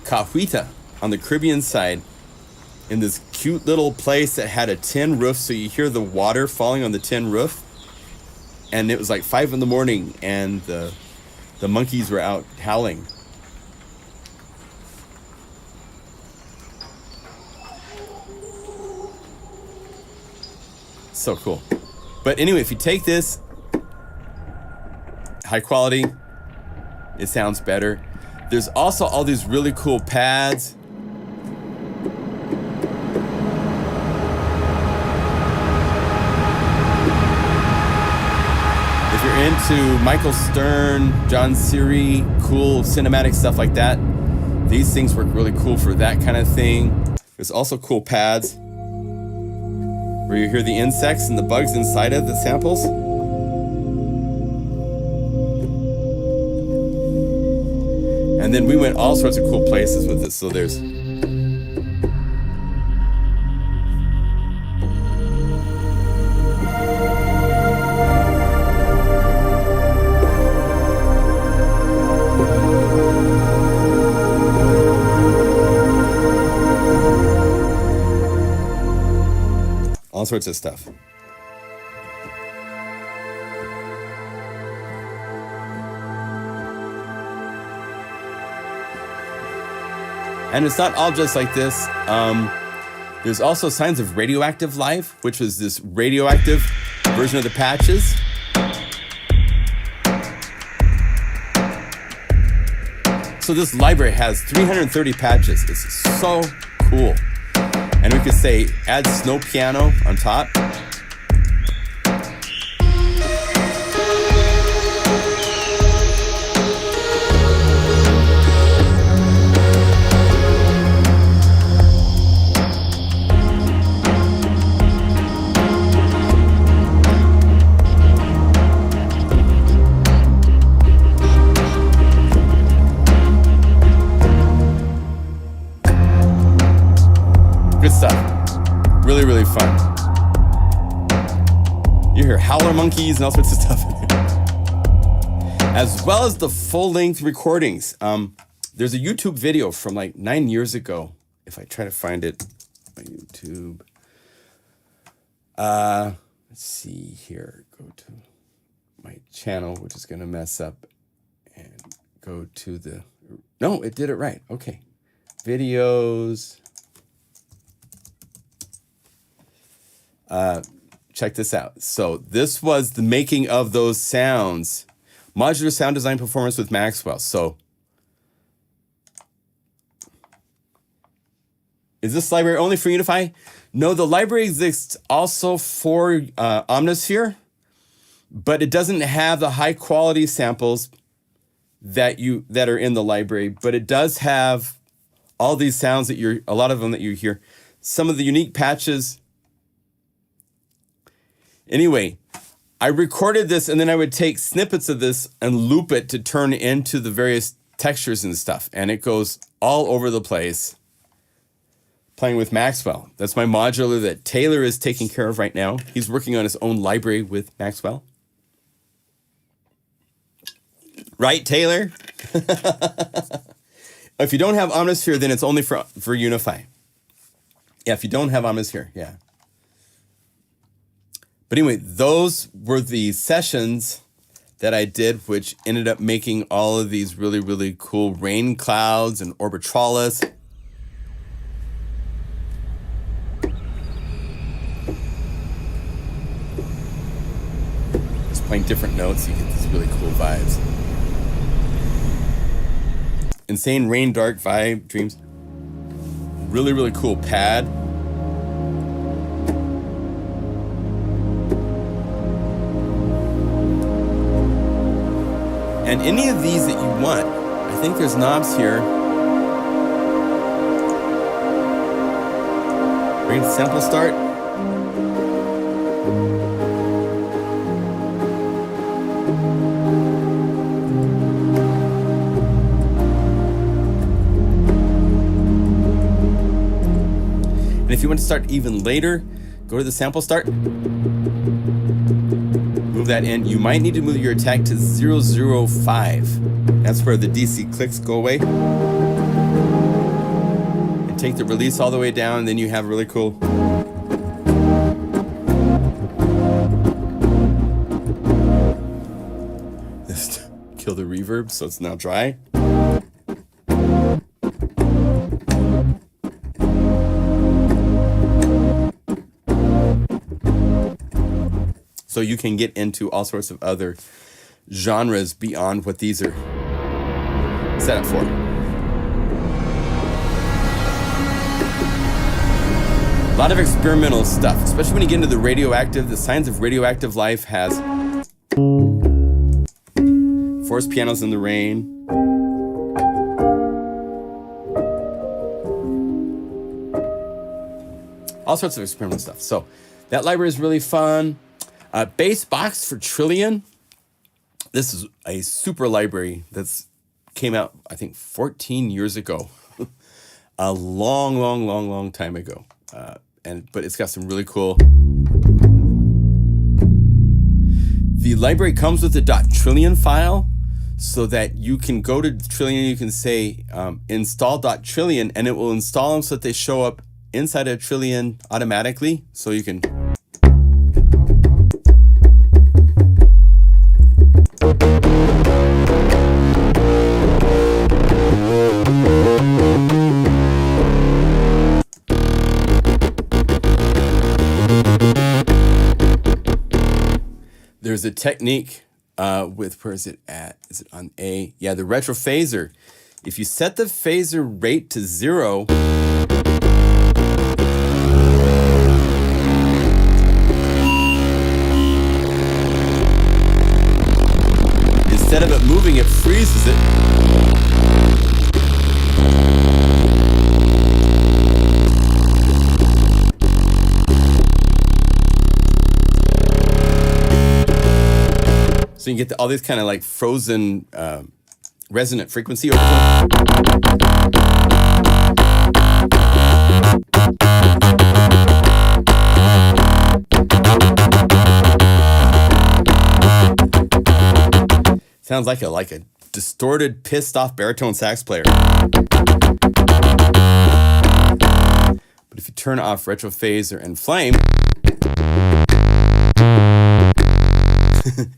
Cahuita on the Caribbean side in this cute little place that had a tin roof, so you hear the water falling on the tin roof. And it was like 5 in the morning, and the monkeys were out howling. So cool. But anyway, if you take this high quality, it sounds better. There's also all these really cool pads. If you're into Michael Stern, John Siri, cool cinematic stuff like that, these things work really cool for that kind of thing. There's also cool pads where you hear the insects and the bugs inside of the samples. And then we went all sorts of cool places with this. So there's all sorts of stuff. And it's not all just like this. There's also Signs of Radioactive Life, which was this radioactive version of the patches. So this library has 330 patches. It's so cool. And we could say, add snow piano on top. Good stuff. Really, really fun. You hear howler monkeys and all sorts of stuff in there. As well as the full-length recordings. There's a YouTube video from like 9 years ago. If I try to find it on YouTube. Let's see here. Go to my channel, which is going to mess up. And go to the... No, it did it right. Okay. Videos... check check this out. So this was the making of those sounds. Modular sound design performance with Maxwell. So is this library only for Unify? No, the library exists also for Omnisphere, but it doesn't have the high quality samples that are in the library, but it does have all these sounds that a lot of them that you hear. Some of the unique patches. Anyway, I recorded this and then I would take snippets of this and loop it to turn into the various textures and stuff. And it goes all over the place playing with Maxwell. That's my modular that Taylor is taking care of right now. He's working on his own library with Maxwell. Right, Taylor? If you don't have Omnisphere, then it's only for Unify. Yeah, if you don't have Omnisphere, yeah. But anyway, those were the sessions that I did, which ended up making all of these really, really cool rain clouds and orbitralis. Just playing different notes, you get these really cool vibes. Insane rain, dark vibe, dreams. Really, really cool pad. And any of these that you want, I think there's knobs here. Bring the sample start. And if you want to start even later, go to the sample start. Move that in. You might need to move your attack to 005. That's where the DC clicks go away. And take the release all the way down, and then you have really cool. Just kill the reverb so it's now dry. So you can get into all sorts of other genres beyond what these are set up for. A lot of experimental stuff, especially when you get into the radioactive. The Signs of Radioactive Life has forced pianos in the rain. All sorts of experimental stuff. So that library is really fun. Bass Box for Trillion. This is a super library that's came out, I think, 14 years ago. A long time ago. But it's got some really cool. The library comes with a .trillion file so that you can go to Trillion, you can say install .trillion, and it will install them so that they show up inside a Trillion automatically. So you can there's a technique with, where is it at? Is it on A? Yeah, the retro phaser. If you set the phaser rate to 0, instead of it moving, it freezes it. So you get all these kind of like frozen resonant frequency overtone. Sounds like a distorted, pissed off baritone sax player. But if you turn off retro phaser and flame,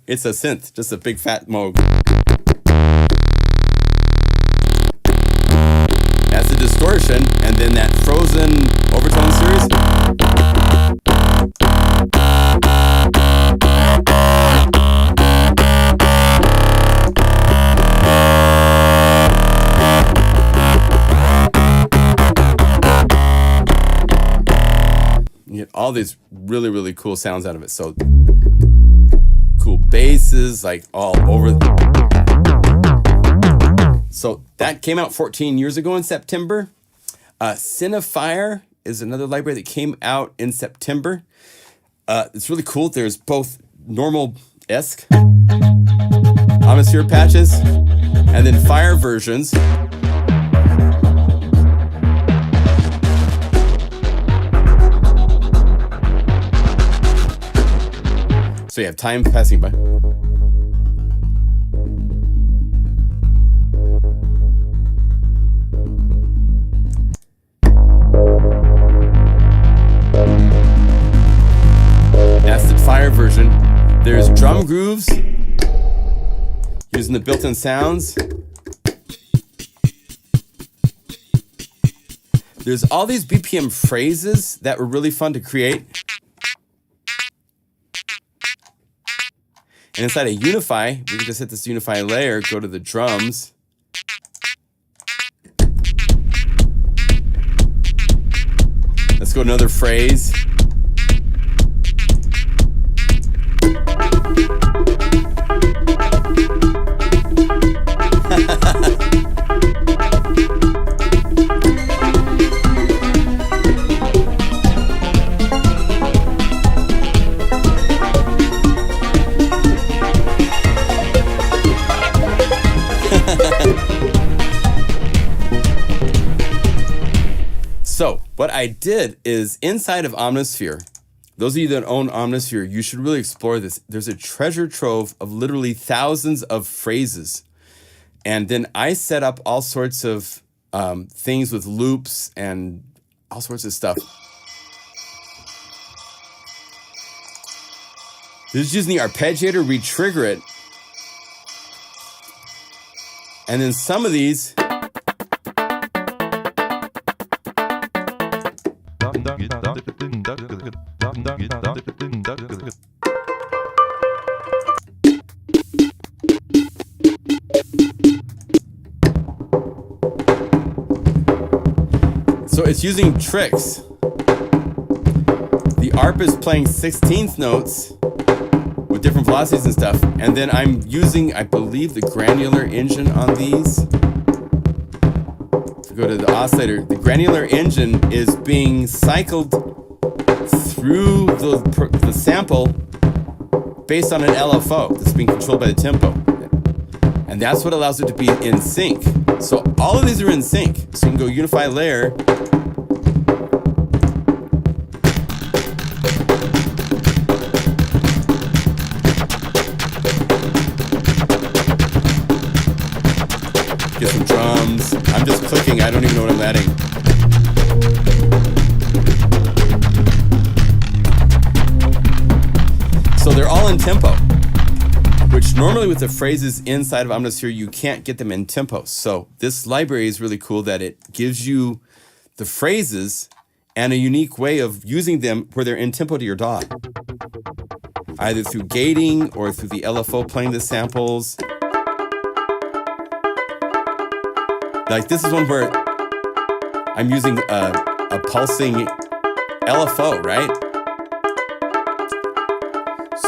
it's a synth, just a big fat Moog. That's the distortion, and then that frozen overtone series. all these really, really cool sounds out of it. So cool basses, like all over. So that came out 14 years ago in September. Cinefire is another library that came out in September. It's really cool. There's both normal-esque Omnisphere patches and then Fire versions. So you have time passing by. That's the Fire version. There's drum grooves using the built-in sounds. There's all these BPM phrases that were really fun to create. And inside of Unify, we can just hit this Unify layer, go to the drums. Let's go another phrase. So what I did is inside of Omnisphere, those of you that own Omnisphere, you should really explore this. There's a treasure trove of literally thousands of phrases. And then I set up all sorts of things with loops and all sorts of stuff. This is using the arpeggiator, we trigger it. And then some of these, so it's using tricks. The ARP is playing 16th notes with different velocities and stuff, and then I'm using, I believe, the granular engine on these. If we go to the oscillator, the granular engine is being cycled through the sample based on an LFO that's being controlled by the tempo. And that's what allows it to be in sync. So all of these are in sync. So you can go Unify layer. Get some drums. I'm just clicking. I don't even know what I'm adding. So they're all in tempo, which normally with the phrases inside of Omnisphere, you can't get them in tempo. So this library is really cool that it gives you the phrases and a unique way of using them where they're in tempo to your DAW. Either through gating or through the LFO playing the samples. Like this is one where I'm using a pulsing LFO, right?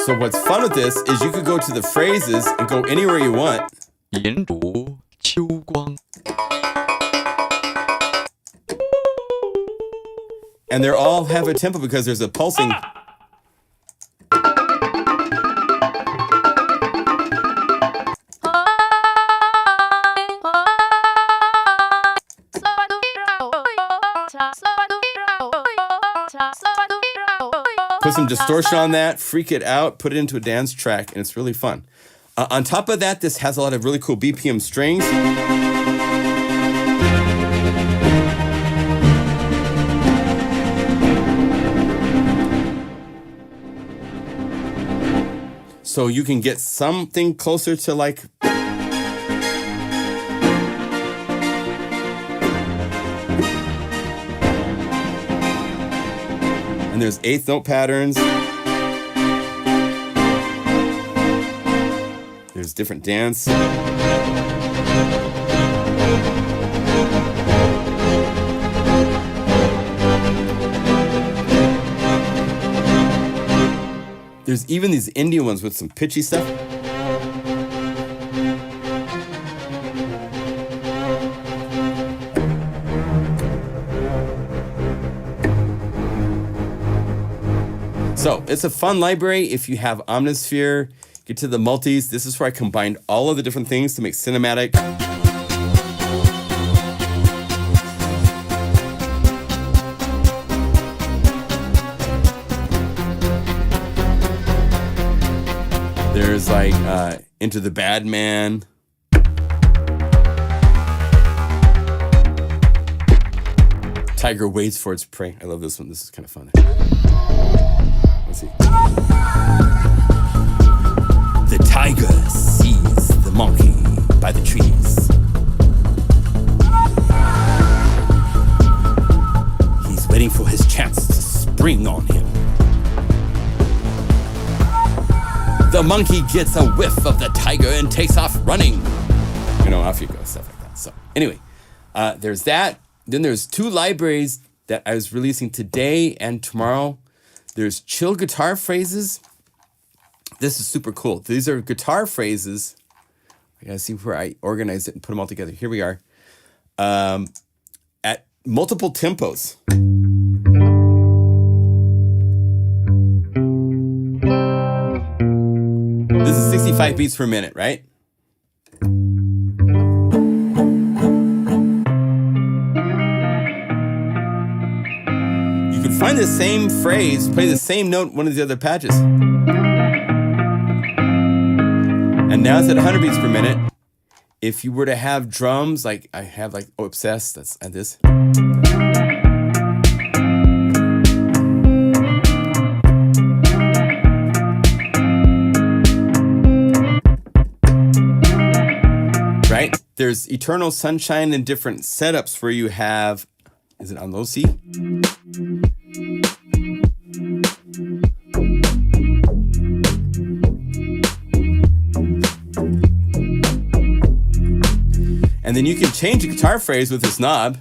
So what's fun with this is you could go to the phrases and go anywhere you want. And they all have a tempo because there's a pulsing. Put some distortion on that, freak it out, put it into a dance track, and it's really fun. On top of that, this has a lot of really cool BPM strings. So you can get something closer to like... And there's eighth note patterns. There's different dance. There's even these Indian ones with some pitchy stuff. So it's a fun library. If you have Omnisphere, get to the multis. This is where I combined all of the different things to make cinematic. There's like Into the Bad Man. Tiger waits for its prey. I love this one. This is kind of fun. Let's see. The tiger sees the monkey by the trees. He's waiting for his chance to spring on him. The monkey gets a whiff of the tiger and takes off running. You know, off you go, stuff like that. So anyway, there's that. Then there's 2 libraries that I was releasing today and tomorrow. There's chill guitar phrases. This is super cool. These are guitar phrases. I gotta see where I organized it and put them all together. Here we are. At multiple tempos. This is 65 beats per minute, right? You can find the same phrase, play the same note, one of the other patches. And now it's at 100 beats per minute. If you were to have drums, like I have like Obsessed, that's at this. Right? There's Eternal Sunshine in different setups where you have, is it on low C? And then you can change a guitar phrase with this knob.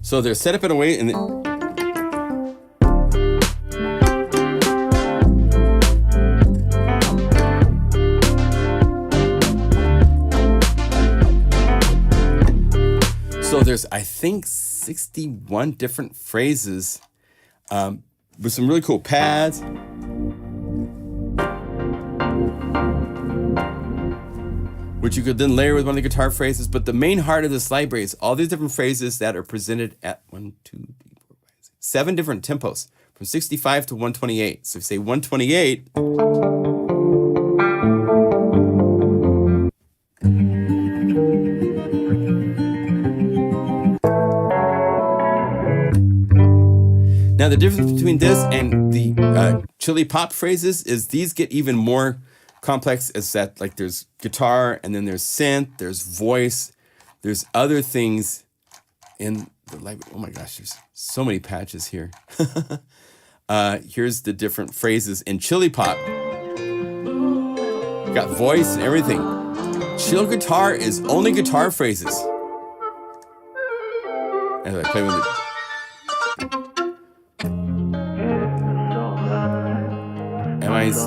So they're set up in a way, and so there's, I think, 61 different phrases with some really cool pads. Which you could then layer with one of the guitar phrases. But the main heart of this library is all these different phrases that are presented at 7 different tempos, from 65 to 128. So if you say 128, now the difference between this and the chili pop phrases is these get even more complex, is that like there's guitar and then there's synth, there's voice, there's other things in the library. Oh my gosh, there's so many patches here. Here's the different phrases in chili pop. Got voice and everything. Chill guitar is only guitar phrases. As I play with it.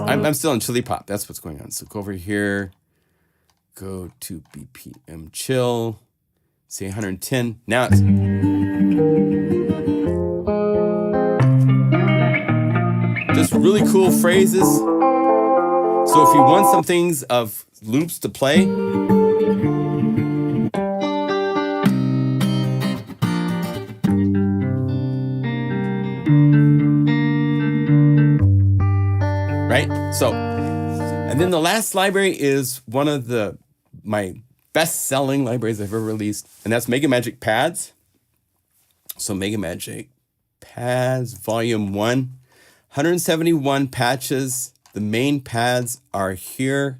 I'm still in chili pop. That's what's going on. So go over here, go to BPM chill, say 110. Now it's just really cool phrases. So if you want some things of loops to play, right? So, and then the last library is one of my best-selling libraries I've ever released, and that's Mega Magic Pads. So Mega Magic Pads Volume 1, 171 patches. The main pads are here.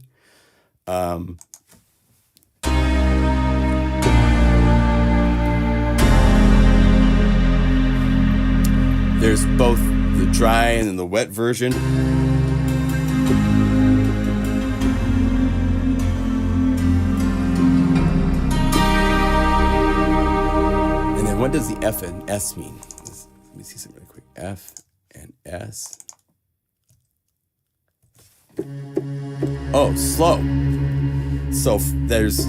There's both the dry and then the wet version. And then what does the F and S mean? Let me see something really quick. F and S. Oh, slow. So there's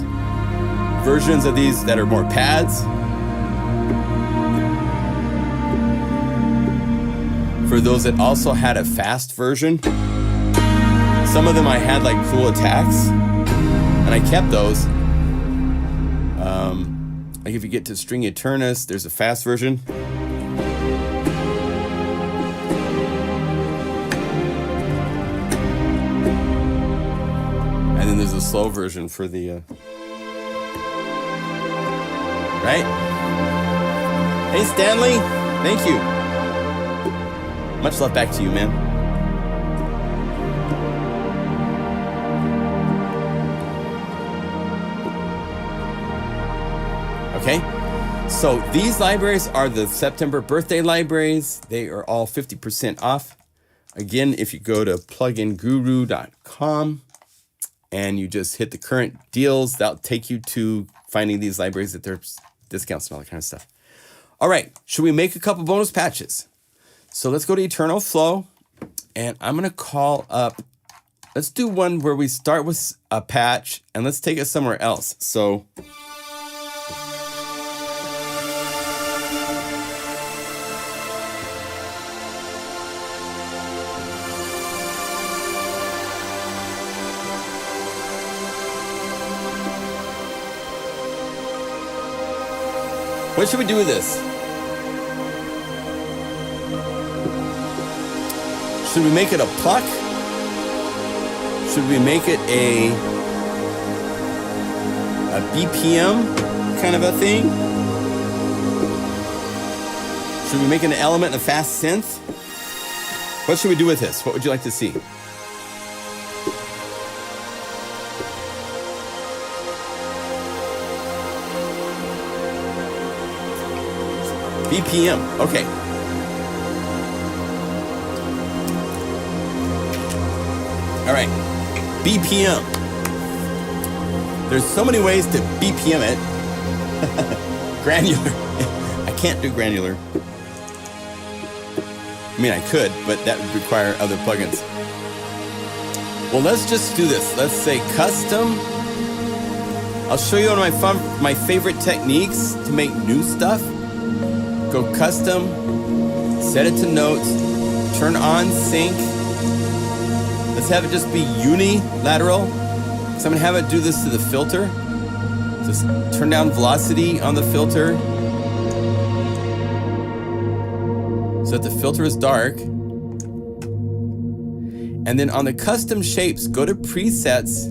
versions of these that are more pads. For those that also had a fast version, some of them I had like cool attacks, and I kept those. Like if you get to String Eternus, there's a fast version. And then there's a slow version for the, right? Hey Stanley, thank you. Much love back to you, man. Okay, so these libraries are the September birthday libraries. They are all 50% off. Again, if you go to pluginguru.com and you just hit the current deals, that'll take you to finding these libraries at their discounts and all that kind of stuff. All right, should we make a couple bonus patches? So let's go to Eternal Flow, and I'm gonna call up, let's do one where we start with a patch and let's take it somewhere else. So what should we do with this? Should we make it a pluck? Should we make it a BPM kind of a thing? Should we make it an element and a fast synth? What should we do with this? What would you like to see? BPM, okay. All right, BPM. There's so many ways to BPM it. Granular. I can't do granular. I mean, I could, but that would require other plugins. Well, let's just do this. Let's say custom. I'll show you one of my favorite techniques to make new stuff. Go custom, set it to notes, turn on sync. Let's have it just be unilateral. So I'm gonna have it do this to the filter. Just turn down velocity on the filter so that the filter is dark. And then on the custom shapes, go to presets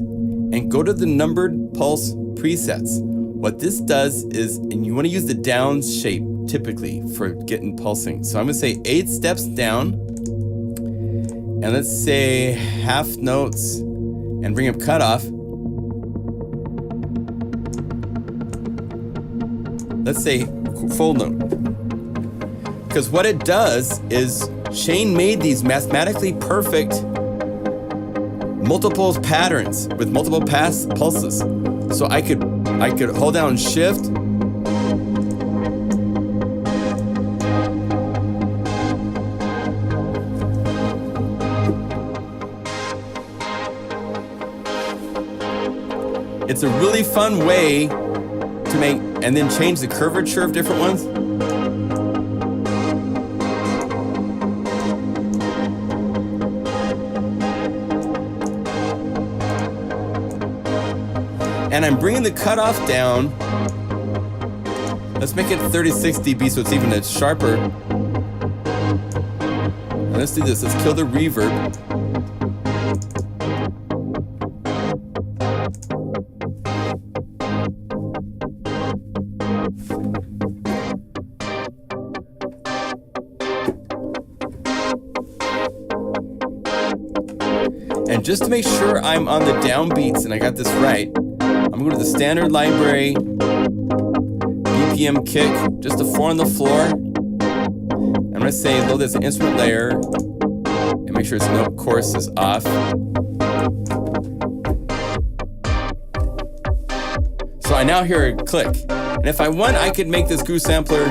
and go to the numbered pulse presets. What this does is, and you wanna use the down shape typically for getting pulsing. So I'm gonna say 8 steps down, and let's say half notes and bring up cutoff. Let's say full note. Because what it does is Shane made these mathematically perfect multiple patterns with multiple pulses. So I could hold down shift, it's a really fun way to make, and then change the curvature of different ones. And I'm bringing the cutoff down. Let's make it 36 dB so it's even sharper. And let's do this. Let's kill the reverb. And just to make sure I'm on the downbeats and I got this right, I'm gonna go to the standard library, BPM kick, just a 4 on the floor. I'm want to say load this instrument layer and make sure its note course is off. So I now hear a click. And if I want, I could make this groove sampler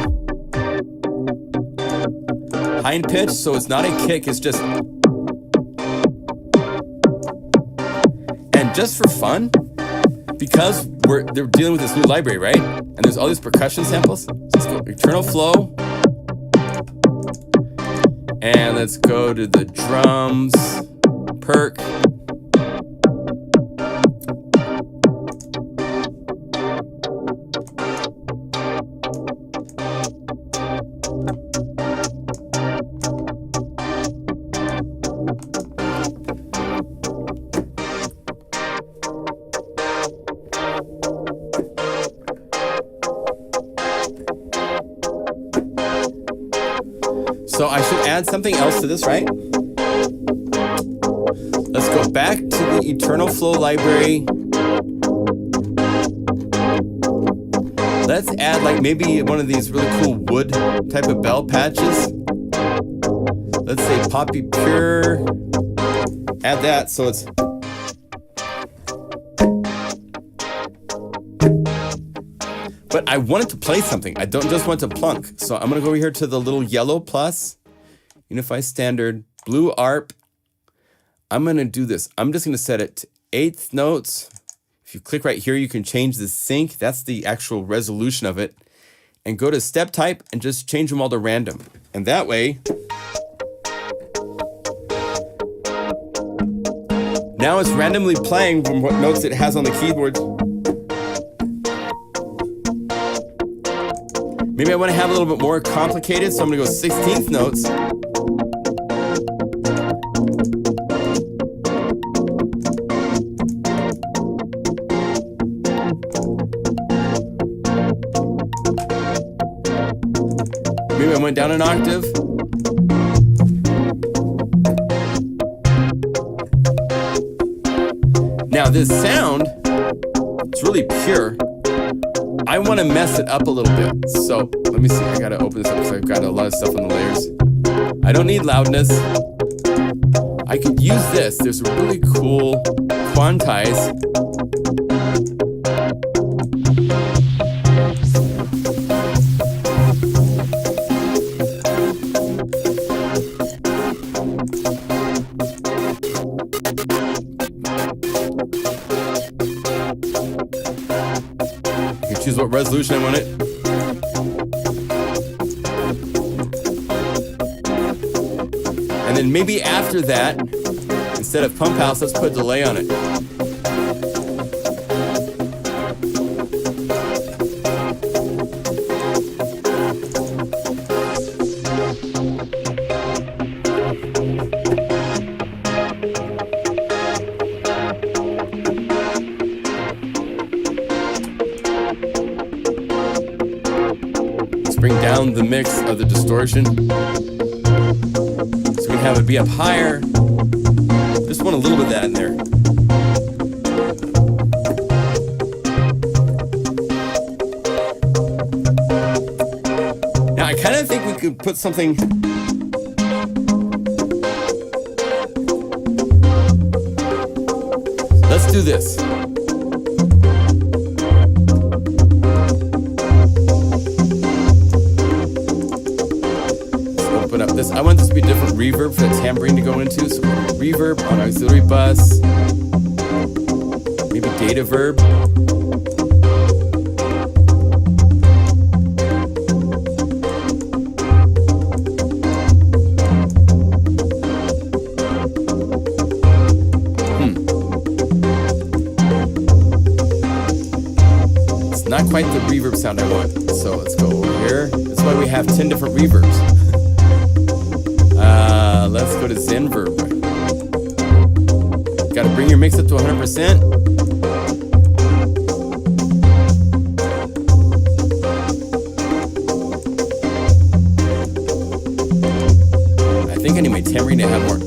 high in pitch, so it's not a kick, it's just... And just for fun, because they're dealing with this new library, right? And there's all these percussion samples. So let's go Eternal Flow. And let's go to the drums, perk. So I should add something else to this, right? Let's go back to the Eternal Flow library. Let's add like maybe one of these really cool wood type of bell patches. Let's say Poppy Pure. Add that so it's... But I wanted to play something. I don't just want to plunk. So I'm going to go over here to the little yellow plus, Unify Standard, blue ARP. I'm going to do this. I'm just going to set it to 8th notes. If you click right here, you can change the sync. That's the actual resolution of it. And go to step type and just change them all to random. And that way, now it's randomly playing from what notes it has on the keyboard. Maybe I want to have a little bit more complicated, so I'm going to go 16th notes. Maybe I went down an octave. Now this sound, it's really pure. I want to mess it up a little bit. So let me see. I got to open this up because I've got a lot of stuff on the layers. I don't need loudness. I could use this. There's a really cool quantize. Choose what resolution I want it. And then maybe after that, instead of pump house, let's put delay on it. Bring down the mix of the distortion so we can have it be up higher. Just want a little bit of that in there. Now I kind of think we could put something. Let's do this. I want this to be a different reverb for the tambourine to go into. So reverb on auxiliary bus. Maybe data verb. It's not quite the reverb sound I want. So let's go over here. That's why we have 10 different reverbs. Let's go to Zen Verb. Got to bring your mix up to 100%. I think I need my tambourine to have more.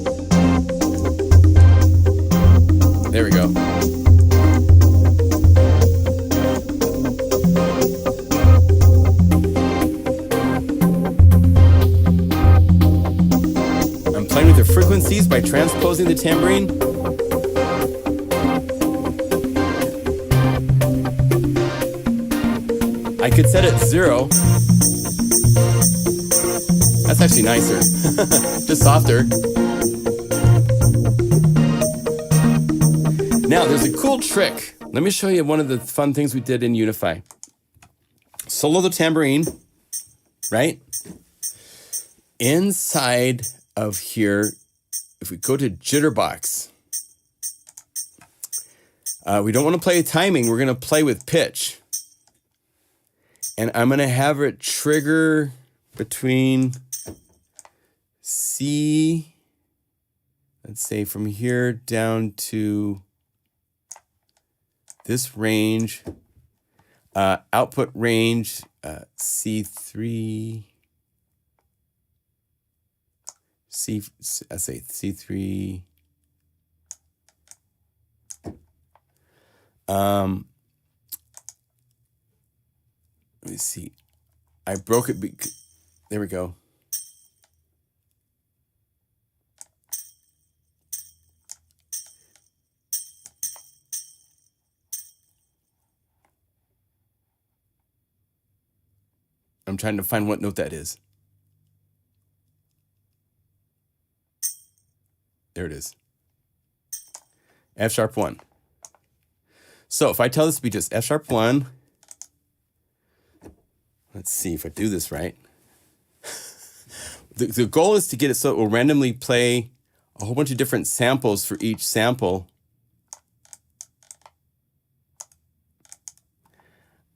There we go. frequencies by transposing the tambourine. I could set it 0. That's actually nicer. Just softer. Now, there's a cool trick. Let me show you one of the fun things we did in Unify. Solo the tambourine, right? Inside of here, if we go to Jitterbox, we don't want to play timing. We're going to play with pitch. And I'm going to have it trigger between C, let's say from here down to this range, output range, C3, I say C3, let me see. I broke it. There we go. I'm trying to find what note that is. There it is. F sharp 1. So if I tell this to be just F sharp 1, let's see if I do this right. The goal is to get it so it will randomly play a whole bunch of different samples for each sample.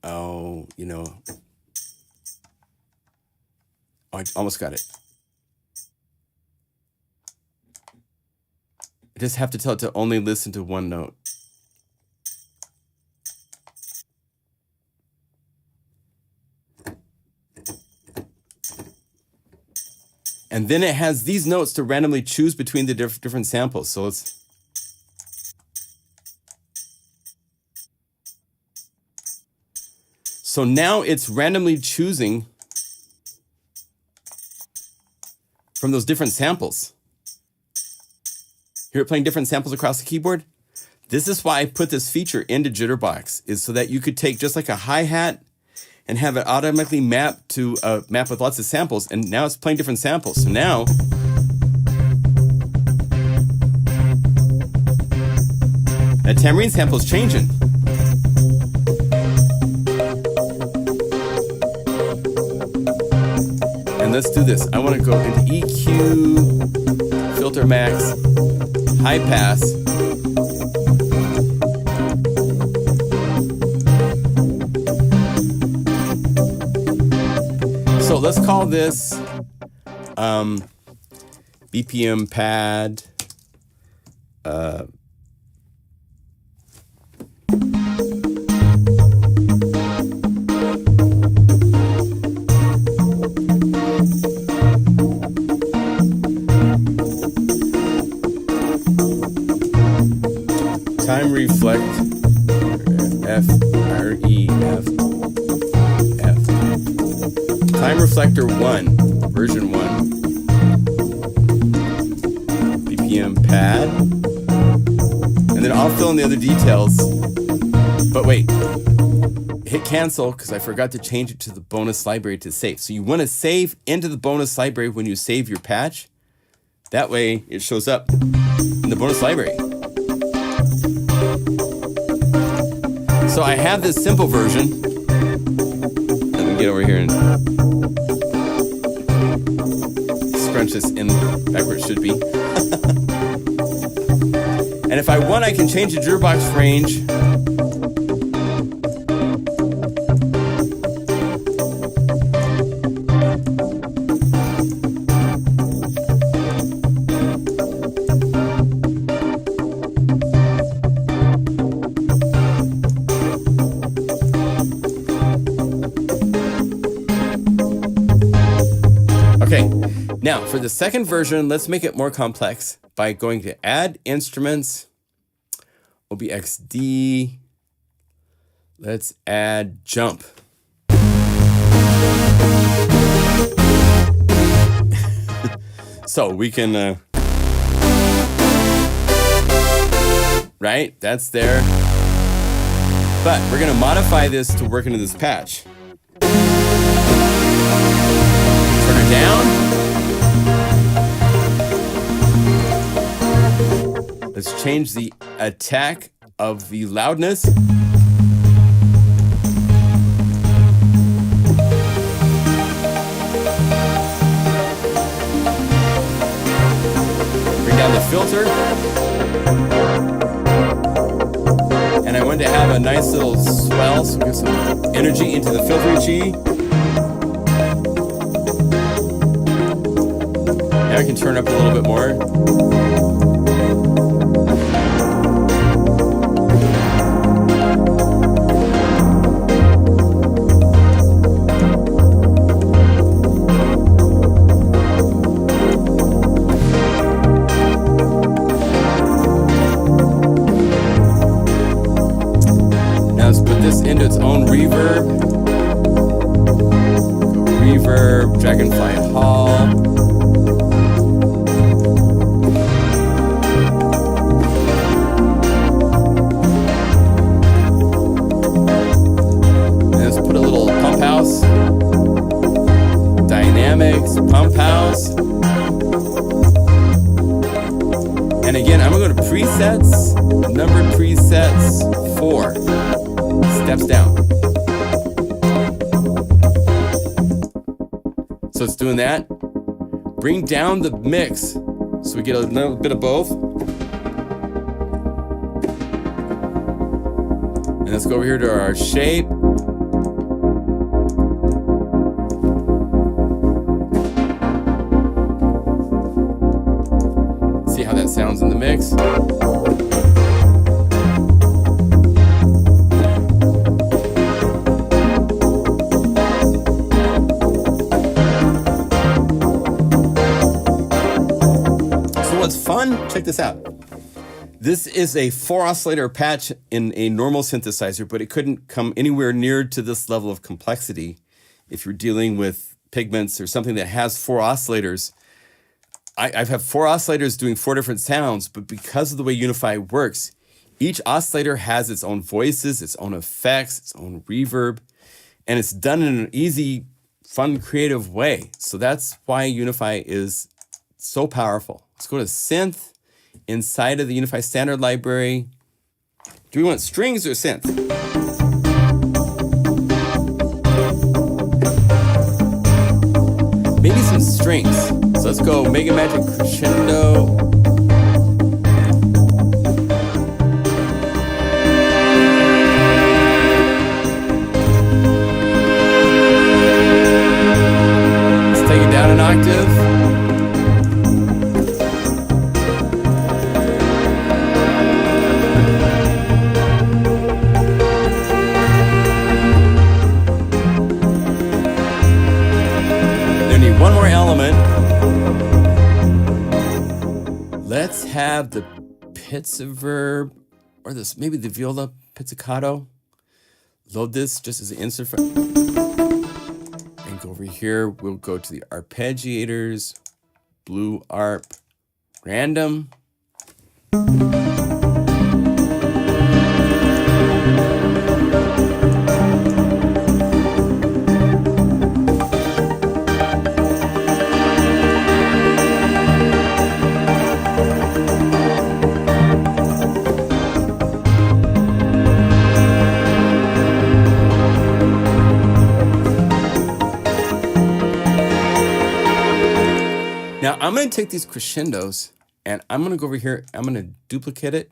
Oh, you know. Oh, I almost got it. I just have to tell it to only listen to one note. And then it has these notes to randomly choose between the different samples. So it's... So now it's randomly choosing from those different samples. Hear it playing different samples across the keyboard? This is why I put this feature into Jitterbox, is so that you could take just like a hi-hat and have it automatically map to a map with lots of samples, and now it's playing different samples. So now that tambourine sample is changing. And let's do this. I want to go into EQ, filter max, high pass. So let's call this BPM pad. Time reflect F-R-E-F F. Time reflector 1, version 1. BPM pad. And then I'll fill in the other details. But wait. Hit cancel because I forgot to change it to the bonus library to save. So you want to save into the bonus library when you save your patch. That way it shows up in the bonus library. So I have this simple version. Let me get over here and scrunch this in back where it should be. And if I want, I can change the Jitterbox range. Now, for the second version, let's make it more complex by going to Add Instruments, OBXD. Let's add Jump. So we can right? That's there. But we're going to modify this to work into this patch. Turn it down. Let's change the attack of the loudness. Bring down the filter. And I want to have a nice little swell, so we get some energy into the filter G. Now I can turn up a little bit more. Into its own reverb. Reverb, Dragonfly Hall. And let's put a little pump house. Dynamics, pump house. And again, I'm gonna go to presets, numbered presets 4. Steps down. So it's doing that. Bring down the mix so we get a little bit of both. And let's go over here to our shape. See how that sounds in the mix. What's fun, check this out. This is a 4 oscillator patch in a normal synthesizer, but it couldn't come anywhere near to this level of complexity if you're dealing with pigments or something that has 4 oscillators. I've had 4 oscillators doing 4 different sounds, but because of the way Unify works, each oscillator has its own voices, its own effects, its own reverb, and it's done in an easy, fun, creative way. So that's why Unify is so powerful. Let's go to synth inside of the Unify standard library. Do we want strings or synth? Maybe some strings. So let's go Mega Magic Crescendo. Let's take it down an octave. One more element. Let's have the Reverb, or this maybe the viola pizzicato. Load this just as an insert. And go over here. We'll go to the arpeggiators, blue arp, random. Now I'm going to take these crescendos and I'm going to go over here. I'm going to duplicate it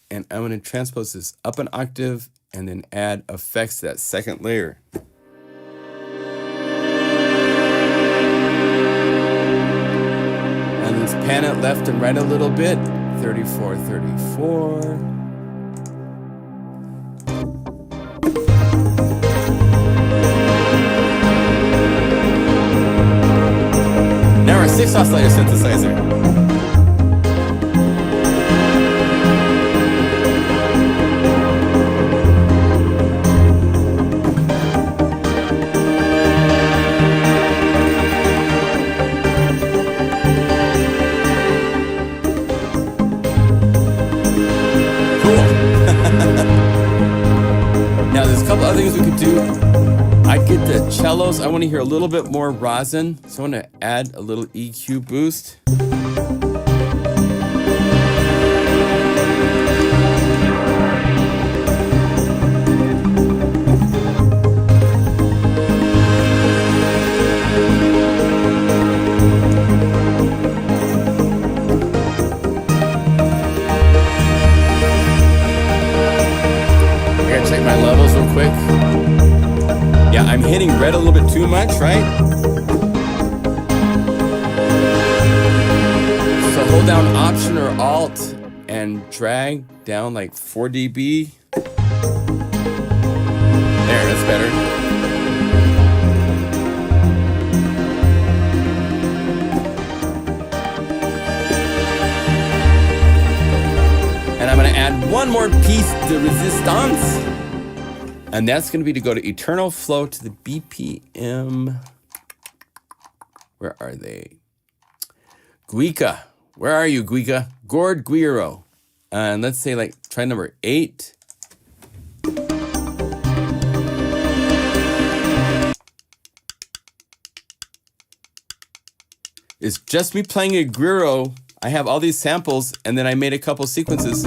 and I'm going to transpose this up an octave and then add effects to that second layer. And let's pan it left and right a little bit. 34, 34. Now we're a 6 oscillator synthesizer. cellos, I want to hear a little bit more rosin, so I want to add a little EQ boost. Check my levels real quick. Yeah, I'm hitting red a little bit too much, right? So hold down Option or Alt and drag down like 4 dB. There, that's better. And I'm gonna add one more piece de resistance. And that's going to be to go to Eternal Flow to the BPM. Where are they? Guica. Where are you, Guica? Gord Guiro. And let's say like try number 8. It's just me playing a Guiro. I have all these samples and then I made a couple sequences.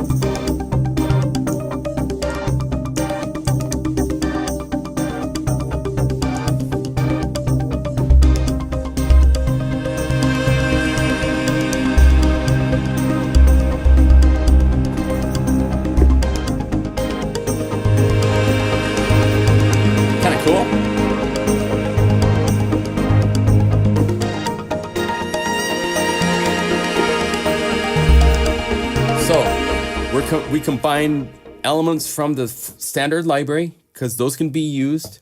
We combine elements from the standard library because those can be used.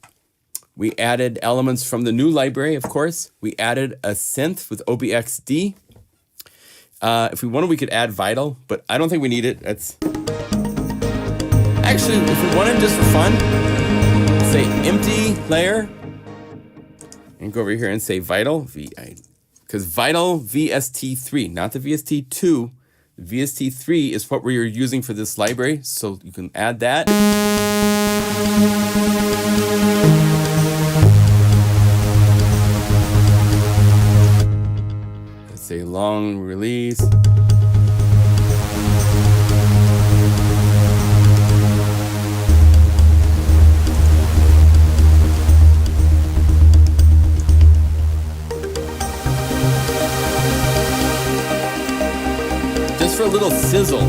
We added elements from the new library, of course. We added a synth with OBXD. If we wanted, we could add Vital, but I don't think we need it. That's actually, if we wanted just for fun, say empty layer and go over here and say Vital, because Vital VST3, not the VST2. VST3 is what we're using for this library, so you can add that. Let's say long release. For a little sizzle.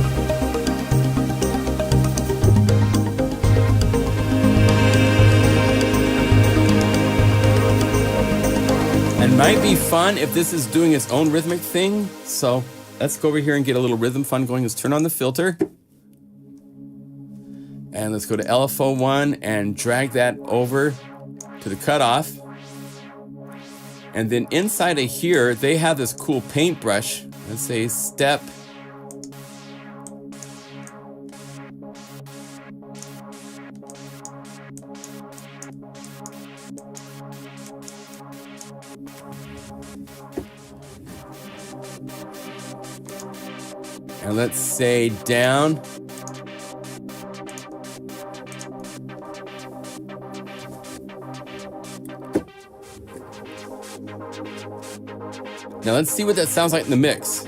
And might be fun if this is doing its own rhythmic thing. So let's go over here and get a little rhythm fun going. Let's turn on the filter. And let's go to LFO1 and drag that over to the cutoff. And then inside of here, they have this cool paintbrush. Let's say step. And let's say down. Now let's see what that sounds like in the mix.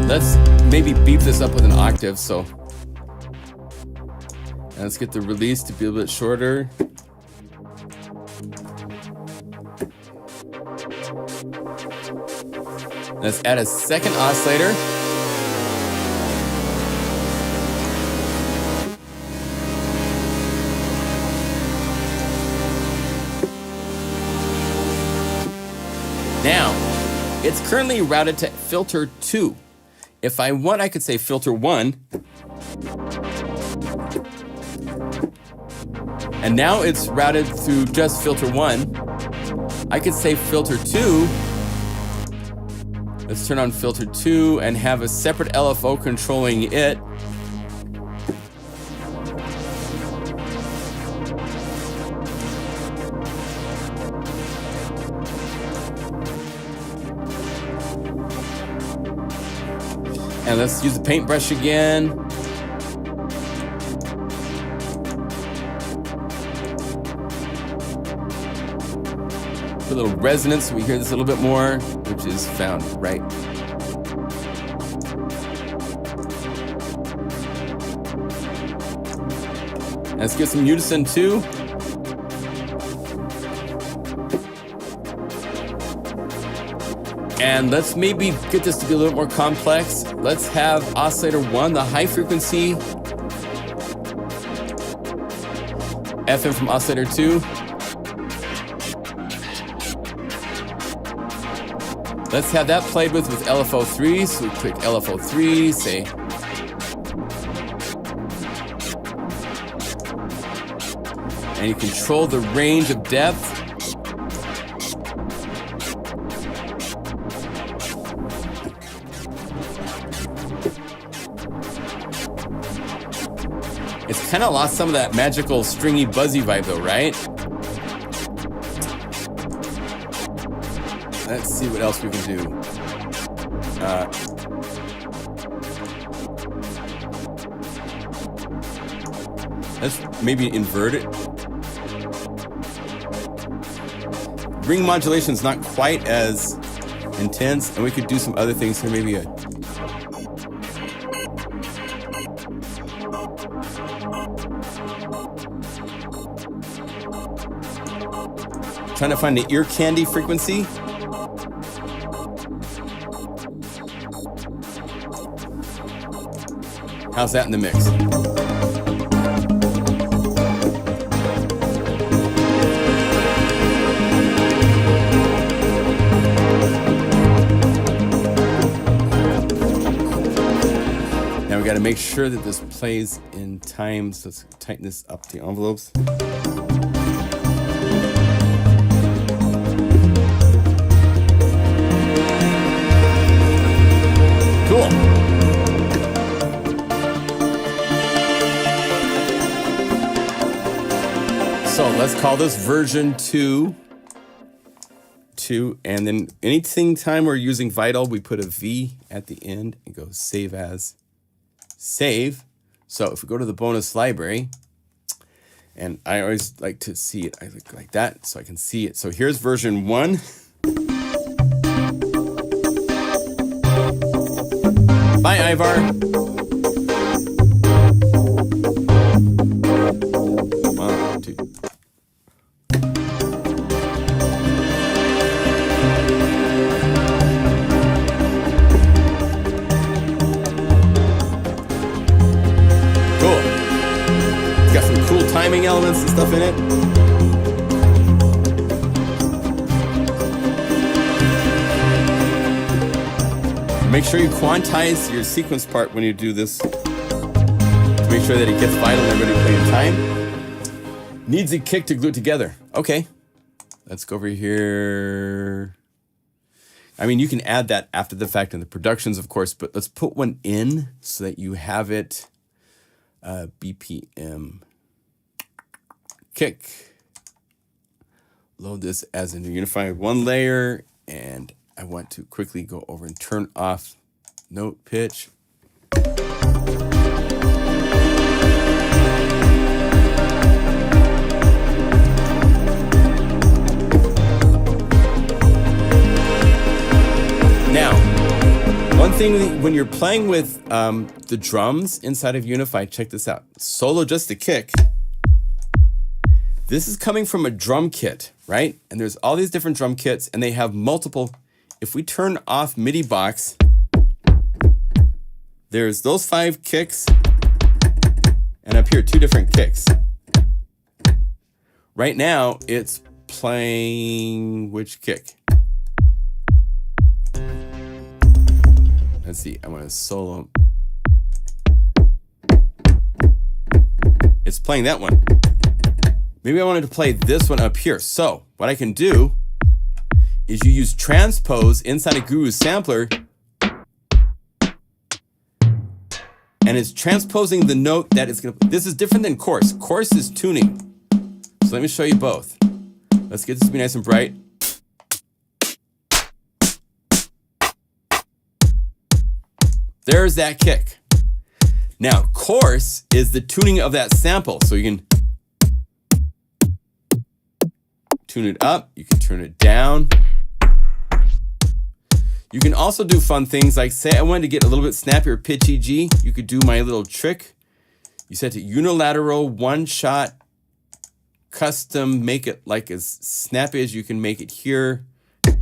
Let's maybe beef this up with an octave, so. And let's get the release to be a little bit shorter. Let's add a second oscillator. Now, it's currently routed to filter 2. If I want, I could say filter 1. And now it's routed through just filter 1. I could say filter 2. Let's turn on filter 2 and have a separate LFO controlling it. And let's use the paintbrush again. Put a little resonance so we hear this a little bit more, which is found right. Let's get some unison too. And let's maybe get this to be a little more complex. Let's have oscillator 1, the high frequency. FM from oscillator 2. Let's have that played with LFO 3. So we click LFO 3, say. And you control the range of depth. It's kind of lost some of that magical stringy buzzy vibe though, right? Let's see what else we can do. Let's maybe invert it. Ring modulation is not quite as intense, and we could do some other things here. Maybe trying to find the ear candy frequency. How's that in the mix? Now we got to make sure that this plays in time. So let's tighten this up the envelopes. Cool. So let's call this version 2. And then anything time we're using Vital, we put a V at the end and go save as. Save. So if we go to the bonus library, and I always like to see it, I look like that so I can see it. So here's version 1. Bye, Ivar. One, two. Cool. It's got some cool timing elements and stuff in it. Make sure you quantize your sequence part when you do this to make sure that it gets vital and everybody play in time. Needs a kick to glue it together. Okay, let's go over here. I mean, you can add that after the fact in the productions, of course, but let's put one in so that you have it. BPM kick. Load this as a unified one layer, and I want to quickly go over and turn off note pitch. Now, one thing when you're playing with the drums inside of Unify, check this out. Solo just the kick. This is coming from a drum kit, right? And there's all these different drum kits, and they have multiple. If we turn off MIDI box, there's those 5 kicks, and up here, 2 different kicks. Right now, it's playing which kick? Let's see, I want to solo. It's playing that one. Maybe I wanted to play this one up here. So what I can do is you use transpose inside a Guru's sampler, and it's transposing the note that it's going to... This is different than coarse. Coarse is tuning. So let me show you both. Let's get this to be nice and bright. There's that kick. Now, coarse is the tuning of that sample. So you can tune it up, you can turn it down. You can also do fun things like, say I wanted to get a little bit snappier pitchy G, you could do my little trick. You set it unilateral, one shot, custom, make it like as snappy as you can make it here.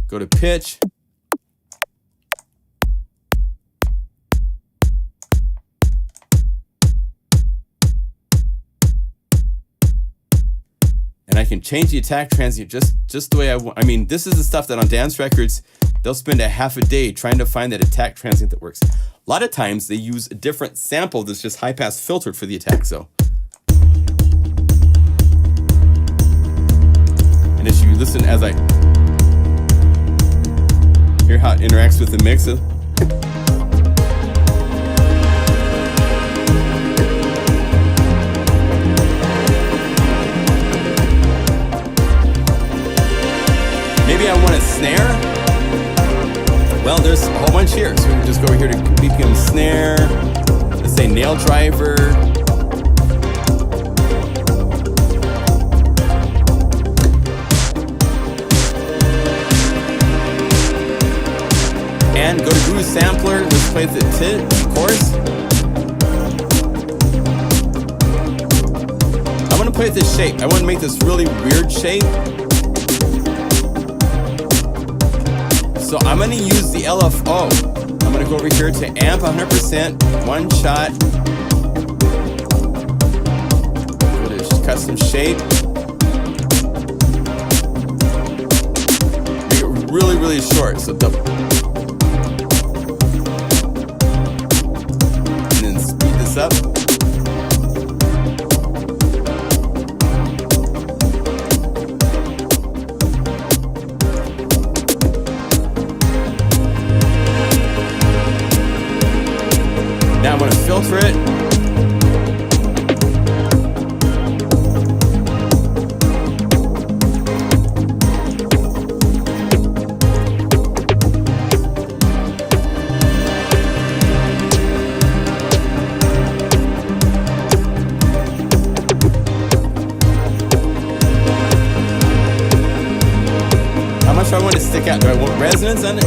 Go to pitch. And I can change the attack transient just the way I want. I mean, this is the stuff that on dance records, they'll spend a half a day trying to find that attack transient that works. A lot of times they use a different sample that's just high pass filtered for the attack. So, and as you listen, as I hear how it interacts with the mix. Maybe I want a snare. Well, there's a whole bunch here. So we can just go over here to BPM snare. Let's say nail driver. And go to Guru Sampler. Let's play the chorus. I want to play with this shape. I want to make this really weird shape. So I'm going to use the LFO. I'm going to go over here to amp 100%, one shot. Go to custom shape. Make it really, really short. So double. And then speed this up. Now I'm going to filter it. How much do I want to stick out? Do I want resonance on it?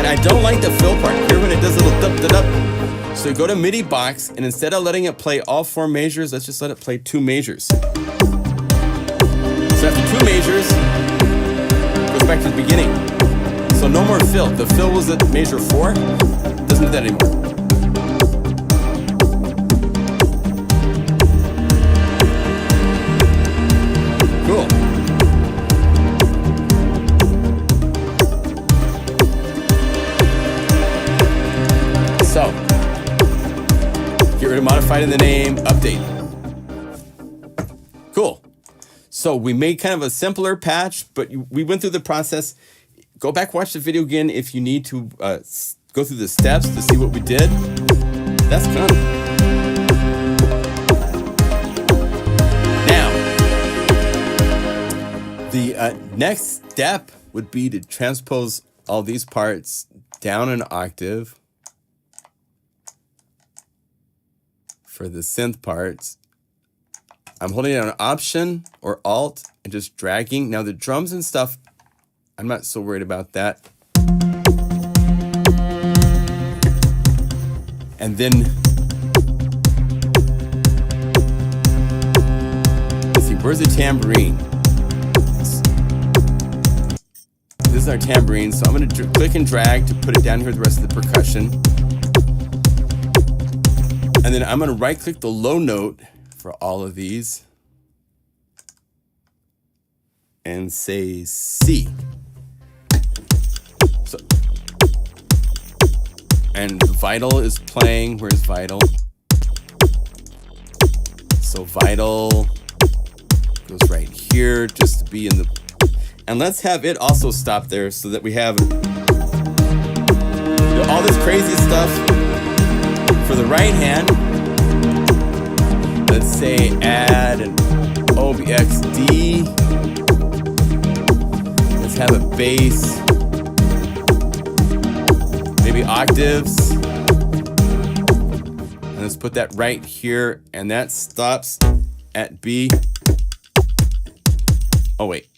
I don't like the fill part here when it does a little dup. So you go to MIDI box, and instead of letting it play all four measures, let's just let it play two measures. So after two measures, it goes back to the beginning. So no more fill. The fill was at measure 4. It doesn't do that anymore. Cool. So, get rid of modified in the name, update. Cool. So we made kind of a simpler patch, but we went through the process. Go back, watch the video again if you need to go through the steps to see what we did. That's done. Now, the next step would be to transpose all these parts down an octave. For the synth parts, I'm holding down Option or Alt and just dragging. Now the drums and stuff, I'm not so worried about that. And then, let's see, where's the tambourine? This is our tambourine, so I'm going to click and drag to put it down here with the rest of the percussion. And then I'm going to right click the low note for all of these and say C. So And Vital is playing. Where's Vital? So Vital goes right here just to be in the... And let's have it also stop there so that we have all this crazy stuff for the right hand. Let's say add an OBXD. Let's have a bass. Maybe octaves. And let's put that right here. And that stops at B. Oh, wait.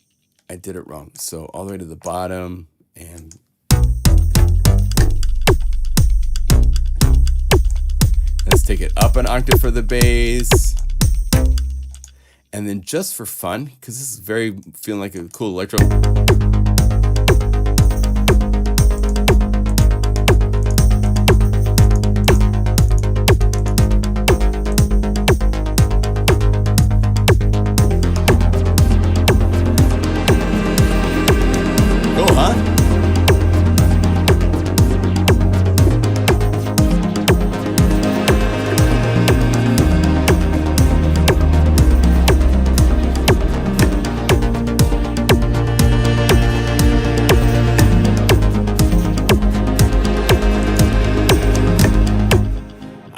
I did it wrong. So all the way to the bottom. And let's take it up an octave for the bass. And then just for fun, because this is very feeling like a cool electro. Cool, huh?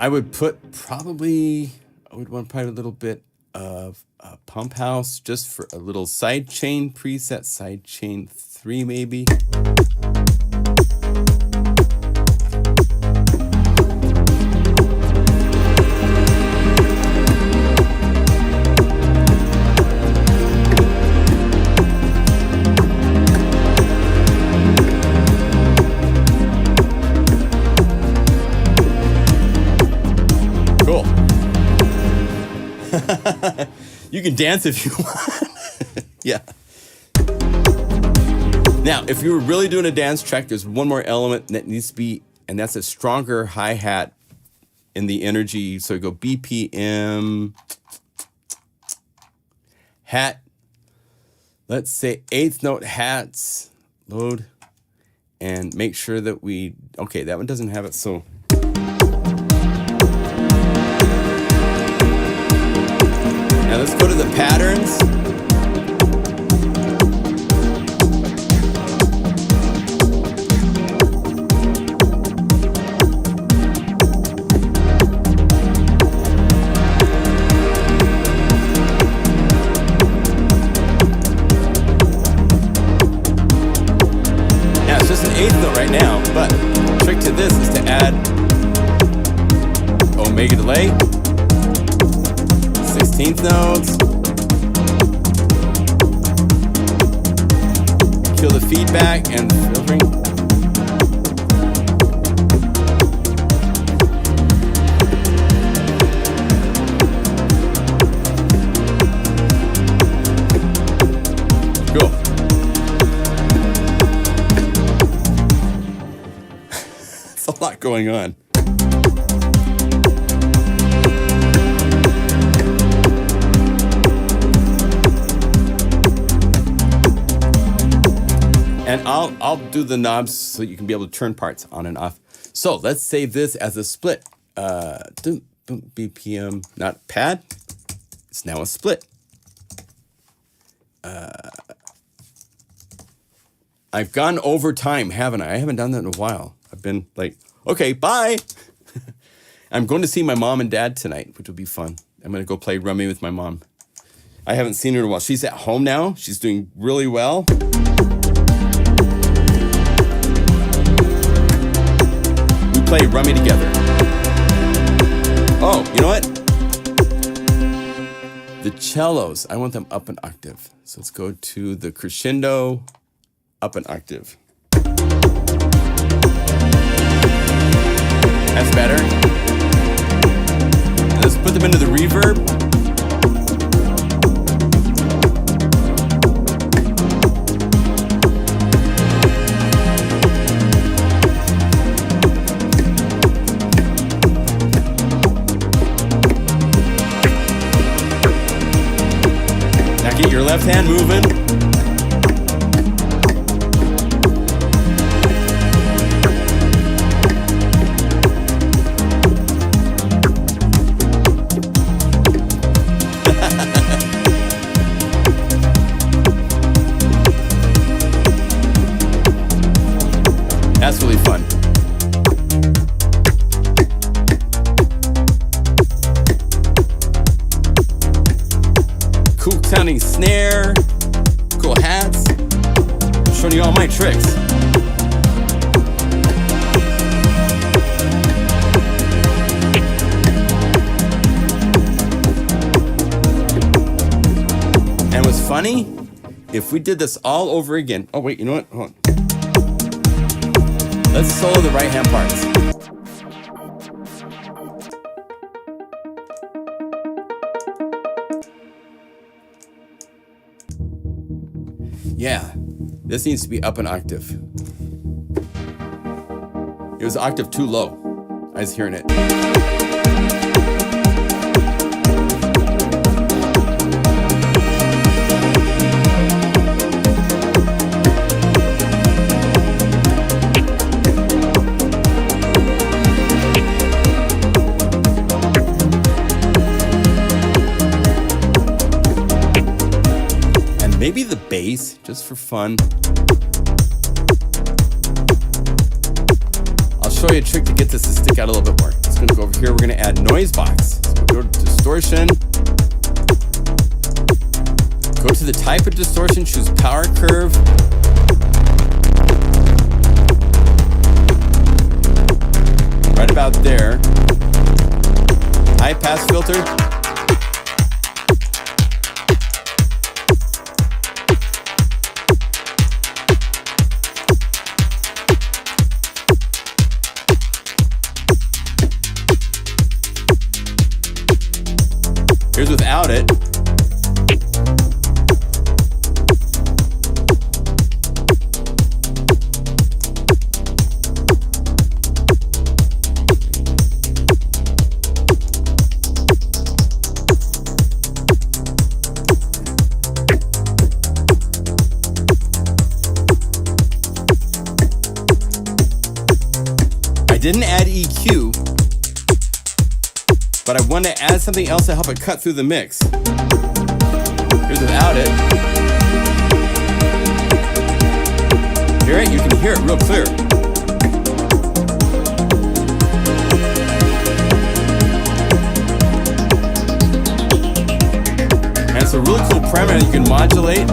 I would put probably, I would want probably a little bit of a pump house just for a little side chain preset, side chain 3 maybe. You can dance if you want. Yeah. Now, if you were really doing a dance track, there's one more element that needs to be, and that's a stronger hi-hat in the energy. So you go BPM, hat, let's say 8th note hats, load, and make sure that we, okay, that one doesn't have it, so. Now let's go to the patterns. Now it's just an 8th note right now, but the trick to this is to add omega delay. 16th notes. Kill the feedback and the filtering. Cool. There's a lot going on. And I'll do the knobs so you can be able to turn parts on and off. So let's save this as a split. BPM, not pad. It's now a split. I've gone over time, haven't I? I haven't done that in a while. I've been like, okay, bye. I'm going to see my mom and dad tonight, which will be fun. I'm going to go play rummy with my mom. I haven't seen her in a while. She's at home now. She's doing really well. Play rummy together. Oh, you know what? The cellos, I want them up an octave. So let's go to the crescendo, up an octave. That's better. And let's put them into the reverb. Get your left hand moving. sounding snare, cool hats. I'm showing you all my tricks. And what's funny, if we did this all over again. Oh wait, you know what? Hold on. Let's solo the right hand parts. Yeah, this needs to be up an octave. It was an octave too low. I was hearing it. Maybe the bass, just for fun. I'll show you a trick to get this to stick out a little bit more. It's gonna go over here, we're gonna add noise box. So go to distortion. Go to the type of distortion, choose power curve. Right about there. High pass filter. Here's without it. I didn't add EQ, but I want to add something else to help it cut through the mix. Here's without it. Hear it? You can hear it real clear. And it's a really cool parameter you can modulate.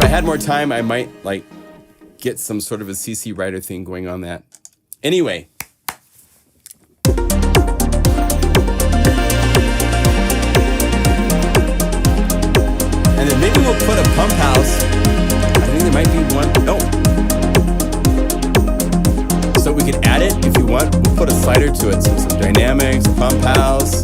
Had more time, I might like get some sort of a CC writer thing going on that. Anyway. And then maybe we'll put a pump house. I think there might be one. No. So we could add it if you want. We'll put a slider to it. So some dynamics, pump house.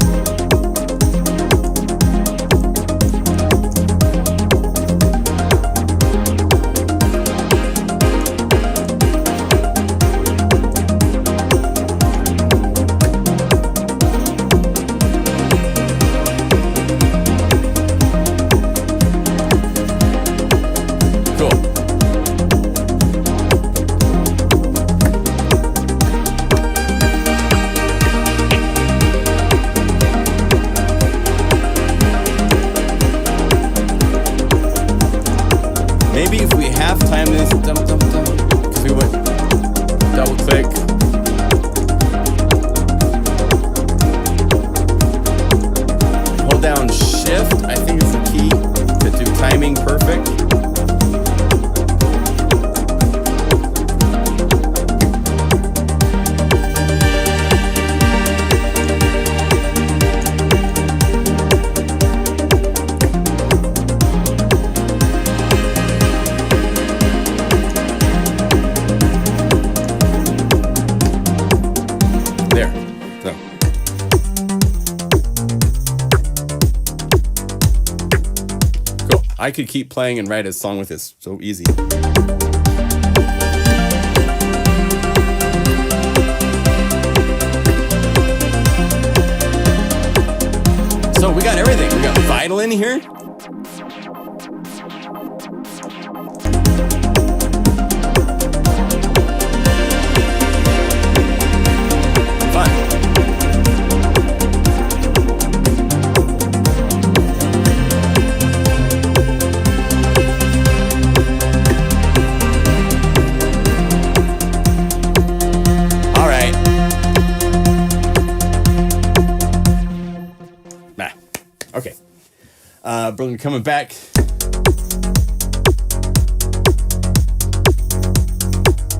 Maybe if we half time this, because we would double click. Hold down shift, I think is the key to do timing perfect. I could keep playing and write a song with this. So easy. So we got everything. We got vinyl in here. Fun. Berlin coming back.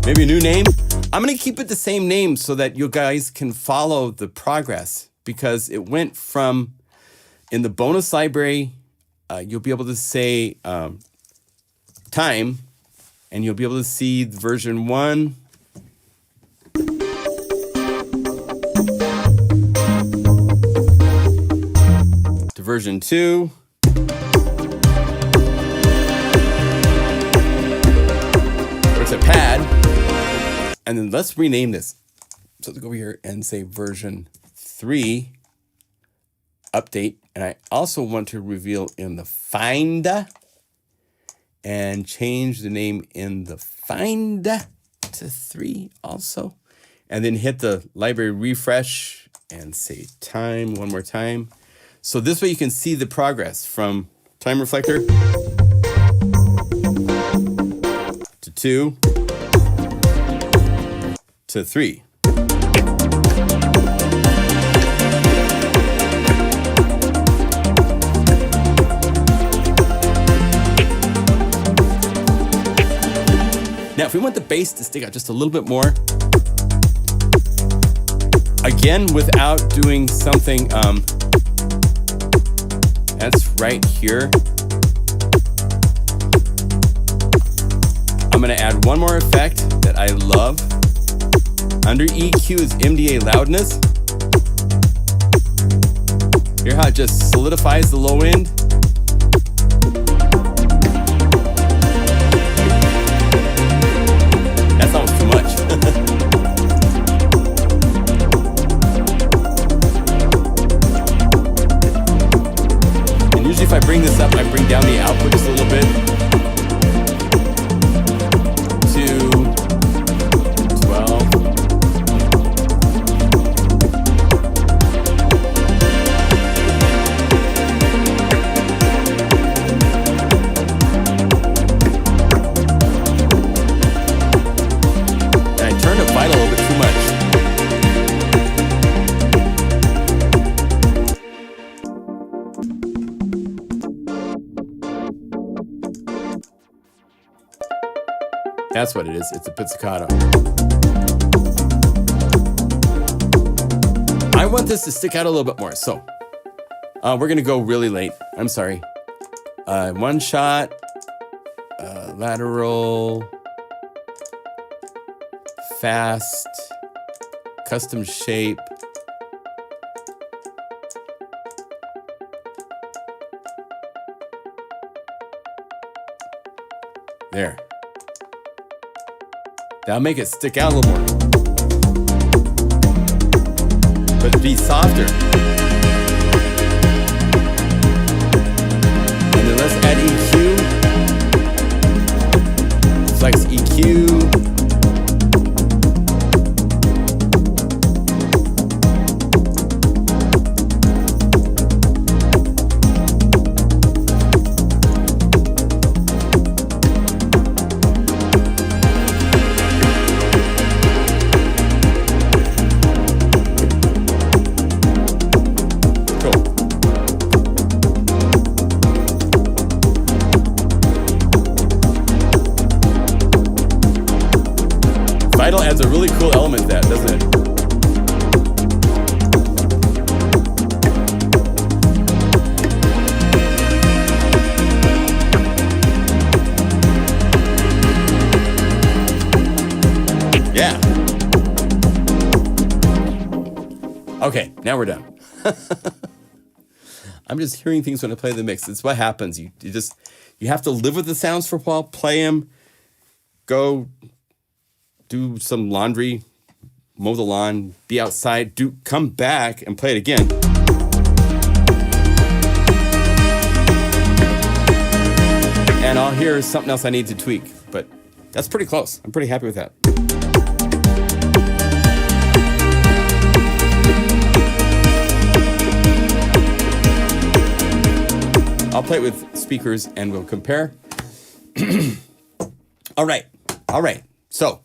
Maybe a new name. I'm going to keep it the same name so that you guys can follow the progress, because it went from, in the bonus library, you'll be able to say time, and you'll be able to see version 1. To version 2. It's a pad. And then let's rename this. So let's go over here and say version 3 update. And I also want to reveal in the find and change the name in the find to 3 also. And then hit the library refresh and say time one more time. So this way you can see the progress from time reflector to 2 to 3. Now, if we want the bass to stick out just a little bit more, again, without doing something, that's right here. I'm gonna add one more effect that I love. Under EQ is MDA loudness. Hear how it just solidifies the low end? That's almost too much. And usually if I bring this up, I bring down the output just a little bit. That's what it is. It's a pizzicato. I want this to stick out a little bit more. So we're going to go really late. I'm sorry. One shot, lateral, fast, custom shape. There. That'll make it stick out a little more. But be softer. And then let's add EQ. Flex EQ. Adds a really cool element to that, doesn't it? Yeah. Okay, now we're done. I'm just hearing things when I play the mix. It's what happens. You have to live with the sounds for a while, play them, go do some laundry, mow the lawn, be outside, come back and play it again. And I'll hear something else I need to tweak, but that's pretty close. I'm pretty happy with that. I'll play it with speakers and we'll compare. All right. So,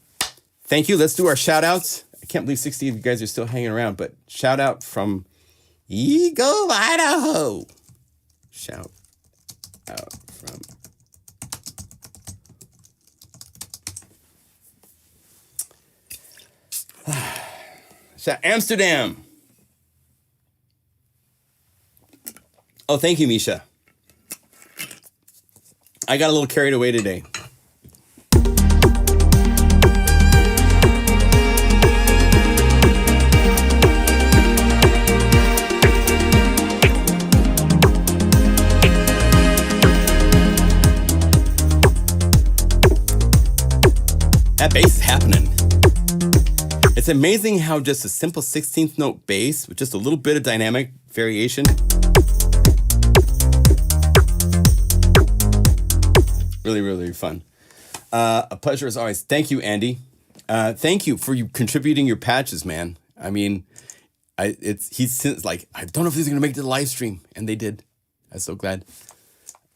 thank you. Let's do our shout outs. I can't believe 60 of you guys are still hanging around, but shout out from Eagle, Idaho. Shout out from Amsterdam. Oh, thank you, Misha. I got a little carried away today. That bass is happening. It's amazing how just a simple 16th note bass with just a little bit of dynamic variation really, really fun. A pleasure as always. Thank you, Andy. Thank you for you contributing your patches, man. I mean, he's like, I don't know if these are gonna make it to the live stream, and they did. I'm so glad.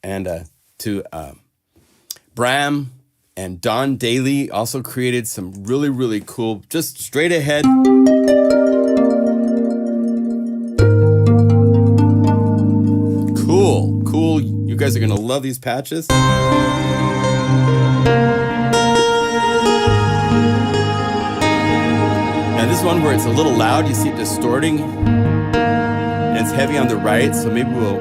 And to Bram and Don Daly also created some really, really cool, just straight ahead. Cool. You guys are gonna love these patches. Now this one where it's a little loud, you see it distorting, and it's heavy on the right, so maybe we'll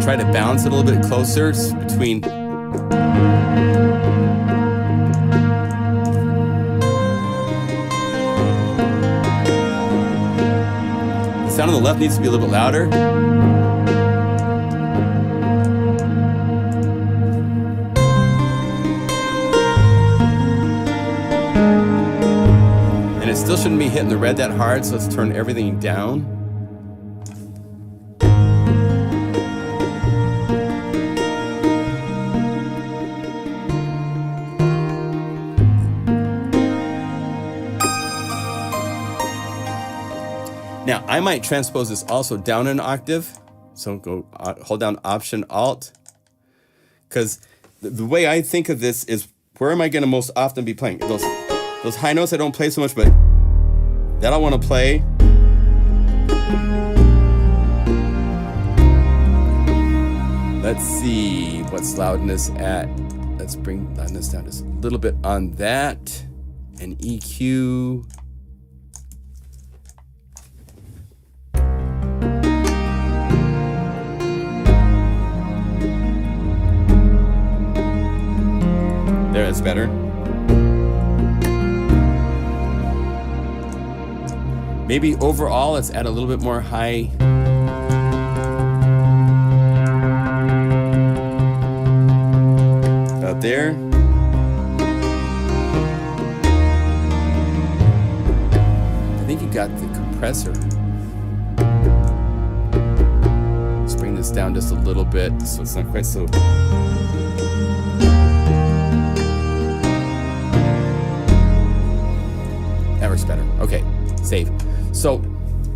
try to balance it a little bit closer between. The sound on the left needs to be a little bit louder. And it still shouldn't be hitting the red that hard, so let's turn everything down. Now, I might transpose this also down an octave. So go hold down Option Alt. Because the way I think of this is, where am I going to most often be playing? Those high notes I don't play so much, but that I want to play. Let's see, what's loudness at? Let's bring loudness down just a little bit on that. And EQ. There, that's better. Maybe overall, let's add a little bit more high. About there. I think you got the compressor. Let's bring this down just a little bit so it's not quite so. That works better. Okay, save. So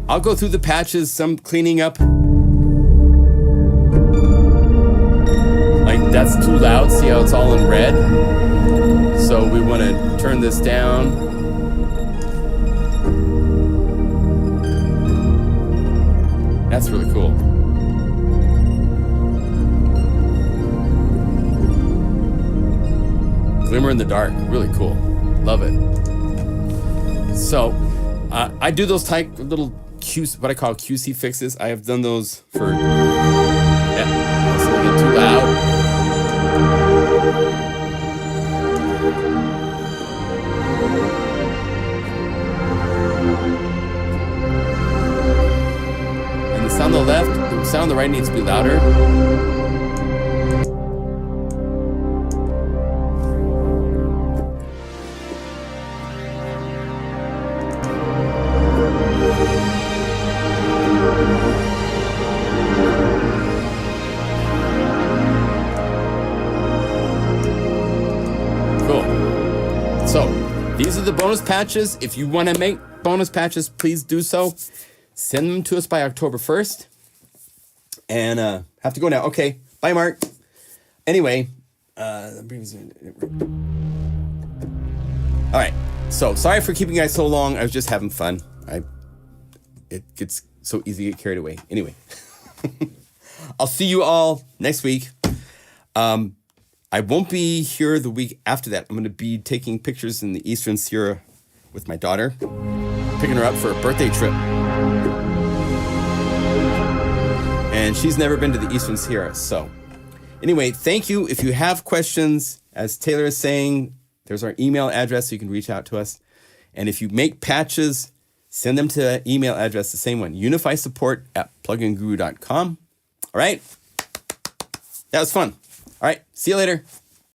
I'll go through the patches, some cleaning up. Like that's too loud. See how it's all in red? So we want to turn this down. That's really cool. Glimmer in the dark, really cool. Love it. So I do those type of little what I call QC fixes. I have done those for, yeah, it's a little bit too loud. And the sound on the left, the sound on the right needs to be louder. These are the bonus patches. If you want to make bonus patches, please do so. Send them to us by October 1st. And have to go now. Okay. Bye, Mark. Anyway. All right. So sorry for keeping you guys so long. I was just having fun. It gets so easy to get carried away. Anyway, I'll see you all next week. I won't be here the week after that. I'm going to be taking pictures in the Eastern Sierra with my daughter, picking her up for a birthday trip. And she's never been to the Eastern Sierra. So anyway, thank you. If you have questions, as Taylor is saying, there's our email address so you can reach out to us. And if you make patches, send them to the email address, the same one, unifysupport@pluginguru.com. All right? That was fun. All right. See you later.